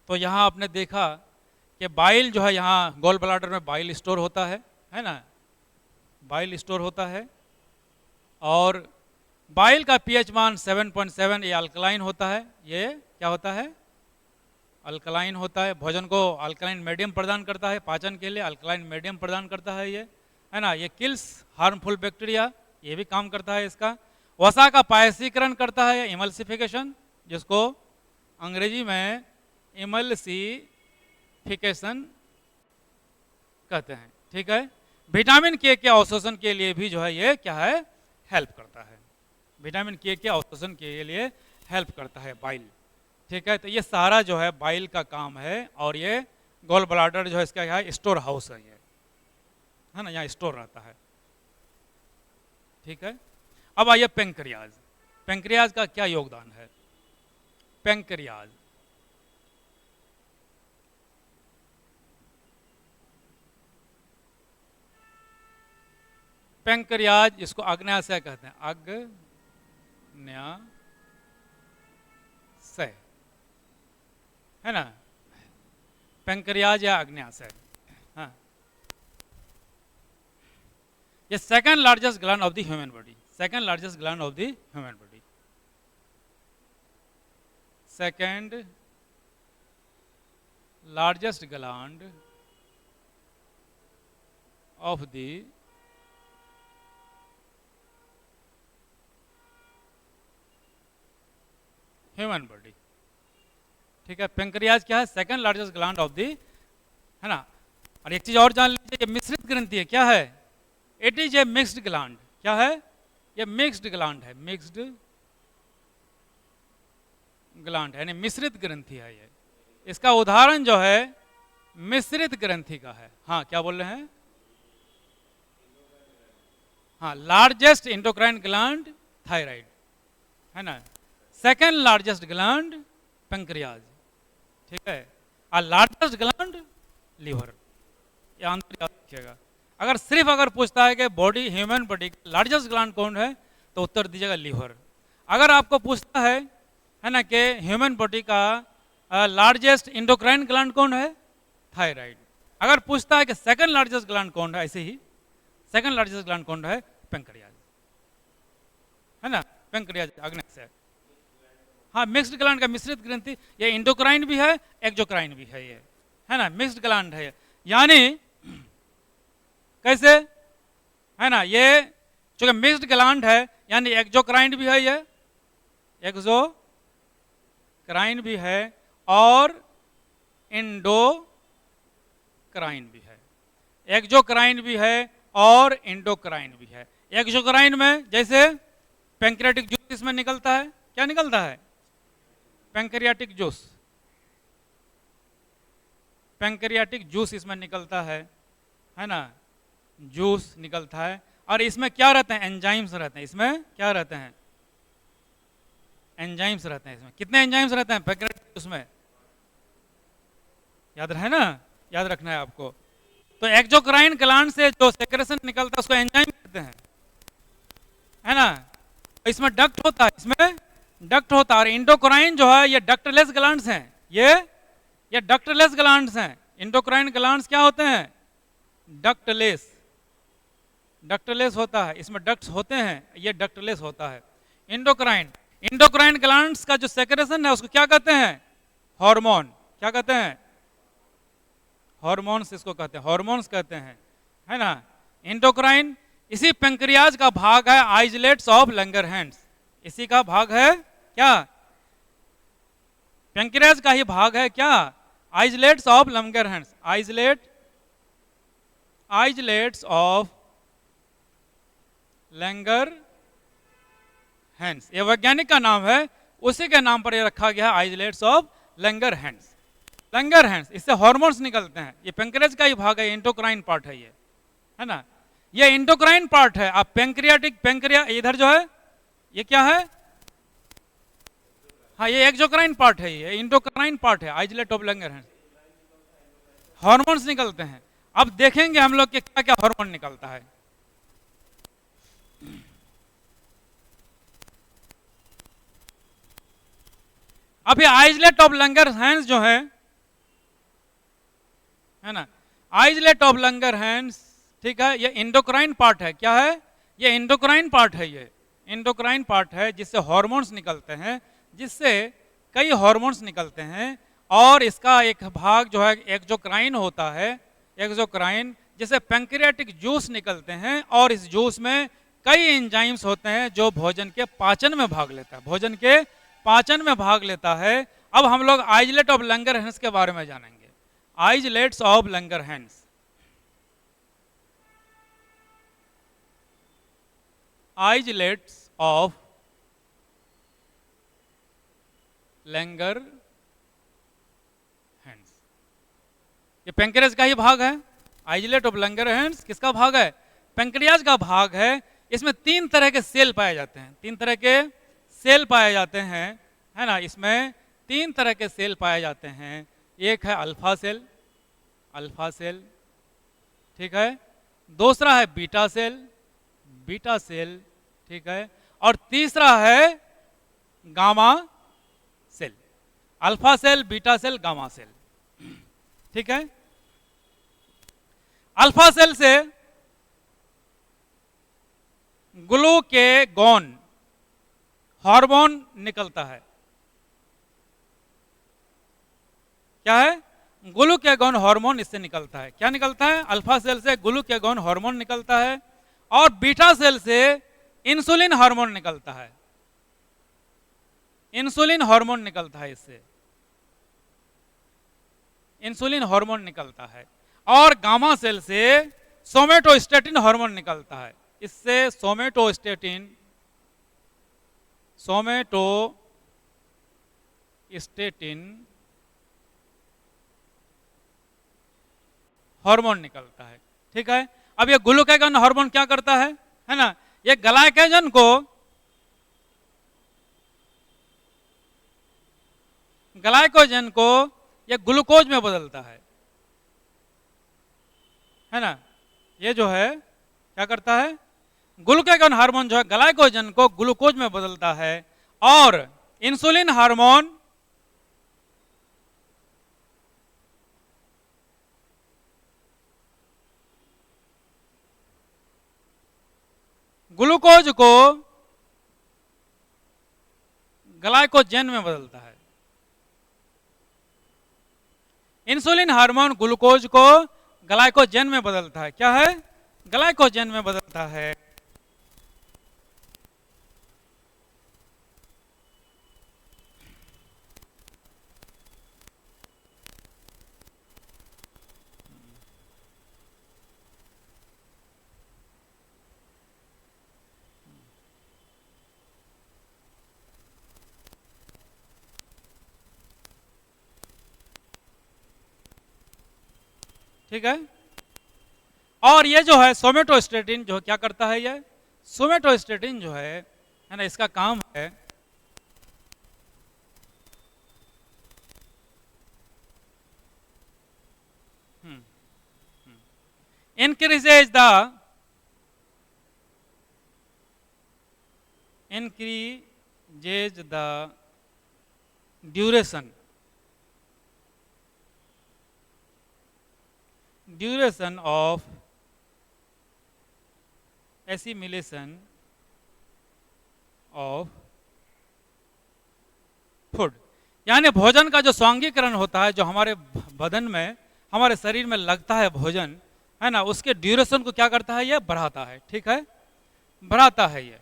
तो यहाँ आपने देखा कि बाइल जो है, यहाँ गोल ब्लैडर में बाइल स्टोर होता है ना, बाइल स्टोर होता है, और बाइल का पीएच मान 7.7, ये अल्कलाइन होता है, ये क्या होता है? अल्कलाइन होता है, भोजन को अल्कलाइन मीडियम प्रदान करता है, पाचन के लिए अल्कलाइन मीडियम प्रदान करता है ये, है ना। ये किल्स हार्मफुल बैक्टीरिया, ये भी काम करता है इसका। वसा का पायसीकरण करता है, इमल्सिफिकेशन, जिसको अंग्रेजी में इमल्सिफिकेशन कहते हैं, ठीक है। विटामिन के अवशोषण के लिए भी जो है ये क्या है? हेल्प करता है। विटामिन के अवशोषण के लिए हेल्प करता है बाइल, ठीक है। तो ये सारा जो है बाइल का काम है, और ये गोल ब्लैडर जो है इसका क्या है? स्टोर हाउस है ये, है ना, यहाँ स्टोर रहता है, ठीक है। अब आइए पैंक्रियाज। पैंक्रियाज का क्या योगदान है? पैंक्रियाज, पैंक्रियाज, इसको अग्न्याशय कहते हैं, अग्न्याशय, है ना, पैंक्रियाज या अग्न्याशय। हाँ, ये second largest gland of the human body, second largest gland of the human body, second largest gland of the human body, ठीक है। पेंक्रियाज क्या है? Second largest gland of the, है ना। और एक चीज और जान लीजिए, ये मिश्रित ग्रंथि है। क्या है? It is a mixed gland. क्या है? ये मिक्स्ड ग्लैंड है, मिक्स्ड ग्लैंड है, यानी मिश्रित ग्रंथि है ये। इसका उदाहरण जो है मिश्रित ग्रंथि का है। हाँ, क्या बोल रहे हैं? हाँ, लार्जेस्ट इंडोक्राइन ग्लैंड थायराइड, है ना। सेकंड लार्जेस्ट ग्लैंड पेंक्रियाज, ठीक है। और लार्जेस्ट ग्लैंड लीवर। ये आंसर याद रखिएगा। अगर सिर्फ अगर पूछता है कि body, human body largest gland कौन है, तो उत्तर दीजिएगा लीवर। अगर आपको पूछता है ना, कि ह्यूमन बॉडी का लार्जेस्ट इंडोक्राइन ग्लैंड कौन है, थायराइड। अगर पूछता है कि सेकंड लार्जेस्ट ग्लैंड कौन है, ऐसे ही सेकंड लार्जेस्ट ग्लैंड कौन है, पेंक्रियाज, है ना। पेंक्रियाज आग्नेय है। हाँ, मिक्स्ड ग्लैंड का मिश्रित ग्रंथि। ये इंडोक्राइन भी है, एक्जोक्राइन भी है, ये, है ना, मिक्स्ड ग्लैंड है। यानी कैसे, है ना, ये चूंकि मिक्स्ड ग्लैंड है, यानी एक्जोक्राइन भी है, ये एक्जोक्राइन भी है और इंडोक्राइन भी है। एक्जोक्राइन भी है और इंडोक्राइन भी है। एक्जोक्राइन में जैसे पैंक्रियाटिक जूस इसमें निकलता है। क्या निकलता है? Pancreatic juice. पैंक्रियाटिक जूस इसमें निकलता है ना, जूस निकलता है। और इसमें क्या रहते हैं? एंजाइम्स रहते हैं। इसमें क्या रहते हैं? एंजाइम्स रहते हैं। इसमें कितने एंजाइम्स रहते हैं पैंक्रियाटिक जूस में? याद रहे ना, याद रखना है आपको। तो एक्जोक्राइन ग्लैंड से जो सेक्रेशन निकलता है उसको एंजाइम कहते हैं, है ना। इसमें डक्ट होता है, इसमें डक्ट होता है। और इंडोक्राइन जो है ये डक्टलेस ग्लैंड्स हैं। ये डक्टलेस ग्लैंड्स हैं। इंडोक्राइन ग्लैंड्स क्या होते हैं? डक्टलेस। डक्टलेस होता है, इसमें डक्ट्स होते हैं, ये डक्टलेस होता है। इंडोक्राइन ग्लैंड्स का जो सेक्रेशन है उसको क्या कहते हैं? हार्मोन। क्या कहते हैं? हार्मोन्स इसको कहते हैं, हार्मोन्स कहते हैं, है ना। इंडोक्राइन इसी पेंक्रियाज का भाग है आइसलेट्स ऑफ लैंगरहैंस। इसी का भाग है क्या? पेंक्रियाज का ही भाग है क्या? Islets of Langerhans. Islets of Langerhans, ये वैज्ञानिक का नाम है, उसी के नाम पर ये रखा गया है, आइसलेट्स ऑफ लैंगरहैंस। लैंगरहैंस, इससे हार्मोन्स निकलते हैं। ये पेंक्रियाज का ही भाग है, इंडोक्राइन पार्ट है ये, है ना। ये इंडोक्राइन पार्ट है। अब पेंक्रिया इधर जो है ये क्या है? हाँ, ये एक्जोक्राइन पार्ट है, ये इंडोक्राइन पार्ट है, आइसलेट ऑफ लैंगरहैंस। हार्मोन्स निकलते हैं। अब देखेंगे हम लोग कि क्या क्या हार्मोन निकलता है। अब ये आइसलेट ऑफ लैंगरहैंस जो है ना, आइसलेट ऑफ लैंगरहैंस, ठीक है, ये इंडोक्राइन पार्ट है। क्या है? ये इंडोक्राइन पार्ट है। ये इंडोक्राइन पार्ट है जिससे हार्मोन्स निकलते हैं, जिससे कई हार्मोन्स निकलते हैं। और इसका एक भाग जो है एक्जोक्राइन होता है। एक्जोक्राइन जिससे पैंक्रियाटिक जूस निकलते हैं, और इस जूस में कई एंजाइम्स होते हैं जो भोजन के पाचन में भाग लेता है, भोजन के पाचन में भाग लेता है। अब हम लोग आइसलेट ऑफ लैंगरहैंस के बारे में जानेंगे। Islets of Langerhans, islets of Langerhans, ये पेंक्रियाज का ही भाग है। आइसलेट ऑफ लैंगरहैंस किसका भाग है? पेंक्रियाज का भाग है। इसमें 3 तरह के सेल पाए जाते हैं, 3 तरह के सेल पाए जाते हैं, है ना। इसमें 3 तरह के सेल पाए जाते हैं। एक है अल्फा सेल, अल्फा सेल, ठीक है। दूसरा है बीटा सेल, बीटा सेल, ठीक है। और तीसरा है gamma cell. Alpha cell, beta cell, gamma cell, ठीक है। अल्फा सेल से ग्लूकेगॉन हार्मोन निकलता है। क्या है? ग्लूकेगॉन हार्मोन इससे निकलता है। क्या निकलता है? अल्फा सेल से ग्लूकेगॉन हार्मोन निकलता है। और बीटा सेल से इंसुलिन हार्मोन निकलता है। इंसुलिन हार्मोन निकलता है इससे, इंसुलिन हार्मोन निकलता है। और गामा सेल से सोमेटोस्टेटिन हार्मोन निकलता है, इससे सोमेटोस्टेटिन हार्मोन निकलता है। ठीक है, अब ये ग्लूकागॉन हार्मोन क्या करता है ना, ये ग्लाइकोजन को ये ग्लूकोज में बदलता है ना। ये जो है क्या करता है, ग्लूकागॉन हार्मोन जो है ग्लाइकोजन को ग्लूकोज में बदलता है, और इंसुलिन हार्मोन ग्लूकोज को ग्लाइकोजन में बदलता है। इंसुलिन हार्मोन ग्लूकोज को ग्लाइकोजन में बदलता है, क्या है, ग्लाइकोजन में बदलता है। ठीक है, और ये जो है सोमेटोस्टेटिन जो क्या करता है, ये सोमेटोस्टेटिन जो है ना, इसका काम है increases the duration of assimilation of food, यानी भोजन का जो स्वांगीकरण होता है, जो हमारे बदन में, हमारे शरीर में लगता है भोजन, है ना, उसके ड्यूरेशन को क्या करता है, ये बढ़ाता है। ठीक है, बढ़ाता है ये।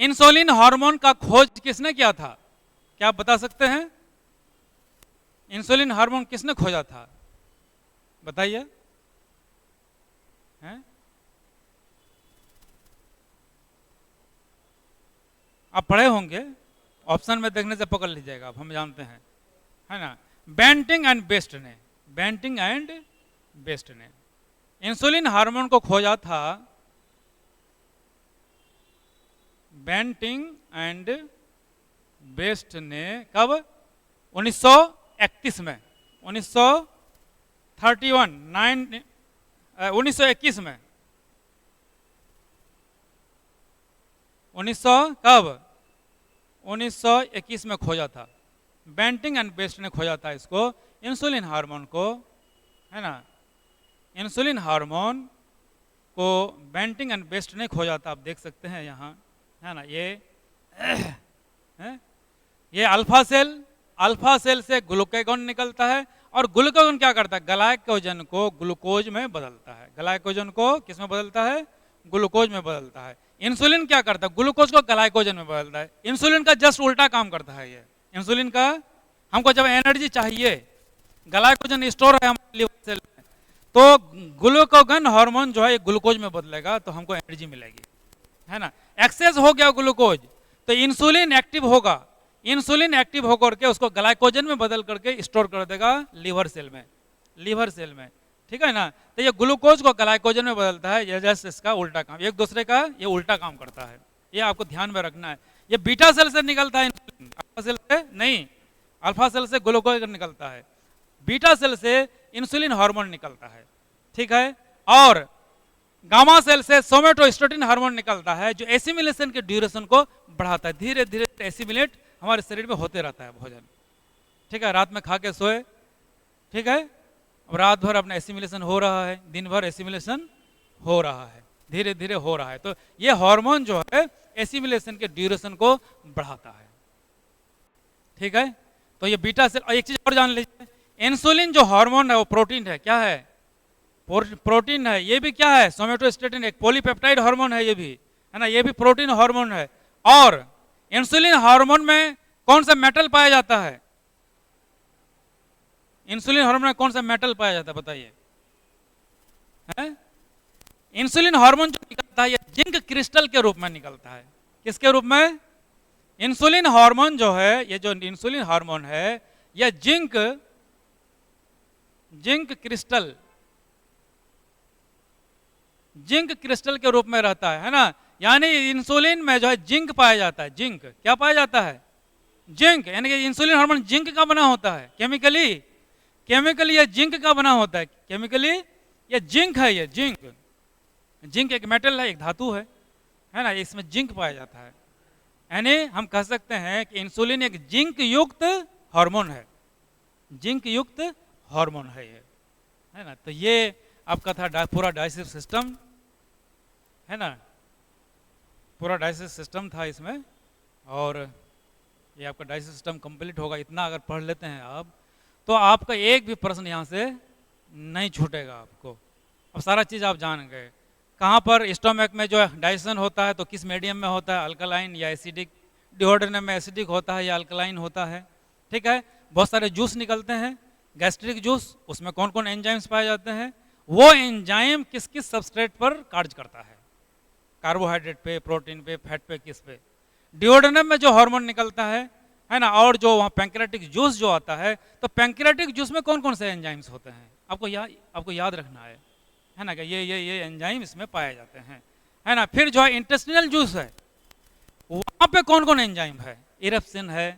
इंसुलिन हार्मोन का खोज किसने किया था, क्या आप बता सकते हैं? इंसुलिन हार्मोन किसने खोजा था, बताइए। हैं, आप पढ़े होंगे, ऑप्शन में देखने से पकड़ लीजिएगा, आप, हम जानते हैं, है ना। बेंटिंग एंड बेस्ट ने, बेंटिंग एंड बेस्ट ने इंसुलिन हार्मोन को खोजा था, बेंटिंग एंड बेस्ट ने कब, 1931 में, 1921 में, 1921 में खोजा था। बेंटिंग एंड बेस्ट ने खोजा था इसको, इंसुलिन हार्मोन को, है ना। इंसुलिन हार्मोन को बेंटिंग एंड बेस्ट ने खोजा था, आप देख सकते हैं यहाँ, है ना। ये अल्फा सेल से ग्लूकागॉन निकलता है, और ग्लूकागॉन क्या करता है, ग्लाइकोजन को ग्लूकोज में बदलता है। ग्लाइकोजन को किस में बदलता है, ग्लूकोज में बदलता है। इंसुलिन क्या करता है, ग्लूकोज को ग्लाइकोजन में बदलता है। इंसुलिन का जस्ट उल्टा काम करता है ये। इंसुलिन का, हमको जब एनर्जी चाहिए, ग्लाइकोजन स्टोर है हमारे लिवर सेल में, तो ग्लूकागॉन हार्मोन जो है ग्लूकोज में बदलेगा, तो हमको एनर्जी मिलेगी, है ना। एक्सेस हो गया ग्लूकोज, तो इंसुलिन एक्टिव होगा, इंसुलिन एक्टिव होकर के उसको ग्लाइकोजन में बदल करके स्टोर कर देगा लिवर सेल में, लिवर सेल में। ठीक है ना, तो ये ग्लूकोज को ग्लाइकोजन में बदलता है, ये जस्ट इसका उल्टा काम, एक दूसरे का ये उल्टा काम करता है, ये आपको ध्यान में रखना है। ये बीटा सेल से निकलता है इंसुलिन, अल्फा सेल से नहीं, अल्फा सेल से ग्लूकोज निकलता है, बीटा सेल से इंसुलिन हार्मोन निकलता है। ठीक है, और गामा सेल से सोमेटोस्टेटिन हार्मोन निकलता है, जो एसिमिलेशन के ड्यूरेशन को बढ़ाता है। धीरे धीरे एसिमिलेट हमारे शरीर में होते रहता है भोजन। ठीक है, रात में खा के सोए, ठीक है, अब रात भर अपना एसिमिलेशन हो रहा है, दिन भर एसिमिलेशन हो रहा है, धीरे धीरे हो रहा है। तो ये हार्मोन जो है एसिमिलेशन के ड्यूरेशन को बढ़ाता है। ठीक है, तो ये बीटा सेल। और एक चीज और जान लीजिए, इंसुलिन जो हार्मोन है वो प्रोटीन है, क्या है, प्रोटीन है। ये भी क्या है, सोमेटोस्टेटिन एक पॉलीपेप्टाइड हार्मोन है, ये भी है ना, ये भी प्रोटीन हार्मोन है। और इंसुलिन हार्मोन में कौन सा मेटल पाया जाता है? इंसुलिन हार्मोन में कौन सा मेटल पाया जाता है बताइए? इंसुलिन हार्मोन जो निकलता है ये जिंक क्रिस्टल के रूप में निकलता है। किसके रूप में? इंसुलिन हार्मोन जो है, ये जो इंसुलिन हार्मोन है यह जिंक क्रिस्टल के रूप में रहता है ना। यानी इंसुलिन में जो है जिंक पाया जाता है। जिंक क्या पाया जाता है? जिंक। यानी कि इंसुलिन हार्मोन जिंक का बना होता है केमिकली। ये जिंक का बना होता है केमिकली, ये जिंक है। ये जिंक एक मेटल है, एक धातु है ना, इसमें जिंक पाया जाता है। यानी हम कह सकते हैं कि इंसुलिन एक जिंक युक्त हार्मोन है। जिंक युक्त हार्मोन है ये, है ना। तो ये आपका था पूरा डाइजेस्टिव सिस्टम, है ना, पूरा डाइजेस्टिव सिस्टम था इसमें। और ये आपका डाइजेस्टिव सिस्टम कंप्लीट होगा। इतना अगर पढ़ लेते हैं आप तो आपका एक भी प्रश्न यहाँ से नहीं छूटेगा आपको। अब सारा चीज़ आप जान गए। कहाँ पर स्टोमक में जो है डाइजेशन होता है तो किस मीडियम में होता है, अल्कलाइन या एसिडिक। डिओड्रेनम में एसिडिक होता है या अल्कलाइन होता है, ठीक है। बहुत सारे जूस निकलते हैं, गैस्ट्रिक जूस, उसमें कौन कौन एंजाइम्स पाए जाते हैं, वो एंजाइम किस किस सबस्ट्रेट पर कार्य करता है, कार्बोहाइड्रेट पे, प्रोटीन पे, फैट पे, किस पे। डिओड्रेनम में जो हार्मोन निकलता है ना, और जो वहाँ पैंक्रियाटिक जूस जो आता है, तो पैंक्रियाटिक जूस में कौन कौन से एंजाइम्स होते हैं आपको याद रखना है ना, कि ये एंजाइम इसमें पाए जाते हैं, है ना। फिर जो है इंटेस्टिनल जूस है, वहाँ पे कौन कौन एंजाइम है, इरेप्सिन है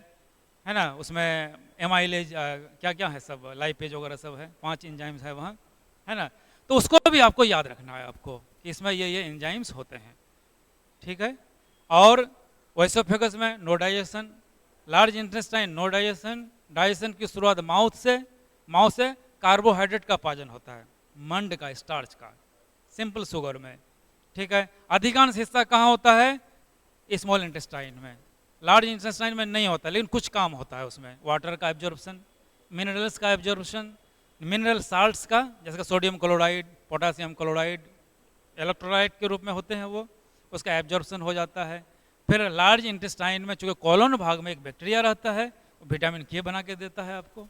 ना, उसमें एमाइलेज क्या क्या है सब, लाइपेज वगैरह सब है, 5 एंजाइम्स है वहाँ, है ना। तो उसको भी आपको याद रखना है आपको कि इसमें ये एंजाइम्स होते हैं, ठीक है। और ओएसोफेगस में no digestion, large intestine no digestion. Digestion की शुरुआत माउथ से कार्बोहाइड्रेट का पाचन होता है, मंड का, स्टार्च का, सिंपल शुगर में, ठीक है। अधिकांश हिस्सा कहाँ होता है? स्मॉल इंटेस्टाइन में। लार्ज इंटेस्टाइन में नहीं होता, लेकिन कुछ काम होता है उसमें, वाटर का एब्जॉर्प्शन, मिनरल्स का एब्जॉर्प्शन, मिनरल साल्ट्स का, जैसे कि sodium chloride, potassium chloride electrolyte के रूप में होते हैं, वो उसका एब्जॉर्प्शन हो जाता है। फिर लार्ज इंटेस्टाइन में चूँकि कॉलोन भाग में एक बैक्टीरिया रहता है, विटामिन के बना के देता है आपको,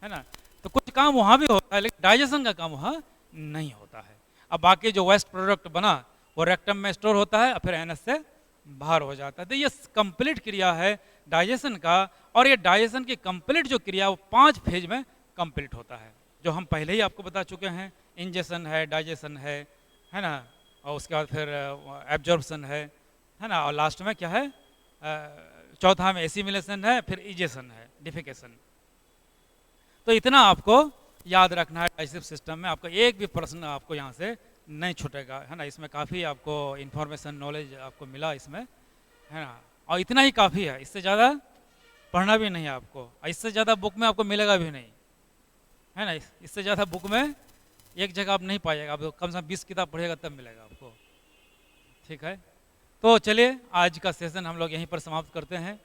है ना। तो कुछ काम वहाँ भी होता है, लेकिन डाइजेशन का काम वहाँ नहीं होता है। अब बाकी जो वेस्ट प्रोडक्ट बना वो रेक्टम में स्टोर होता है और फिर एनएस से बाहर हो जाता है। तो ये कंप्लीट क्रिया है डाइजेशन का। और ये डाइजेशन की कंप्लीट जो क्रिया वो 5 फेज में कंप्लीट होता है, जो हम पहले ही आपको बता चुके हैं। इंजेशन है, डाइजेशन है ना, और उसके बाद फिर एब्जॉर्प्शन है ना, और लास्ट में क्या है, चौथा में एसिमिलेशन है, फिर इजेशन है, डिफिकेशन। तो इतना आपको याद रखना है डाइजेस्टिव सिस्टम में। आपका एक भी प्रश्न आपको यहाँ से नहीं छूटेगा, है ना। इसमें काफ़ी आपको इन्फॉर्मेशन, नॉलेज आपको मिला इसमें, है ना। और इतना ही काफ़ी है, इससे ज़्यादा पढ़ना भी नहीं है आपको, इससे ज़्यादा बुक में आपको मिलेगा भी नहीं, है ना। इससे ज़्यादा बुक में एक जगह आप नहीं पाइएगा, आप कम से कम 20 किताब पढ़िएगा तब मिलेगा आपको, ठीक है। तो चलिए आज का सेशन हम लोग यहीं पर समाप्त करते हैं।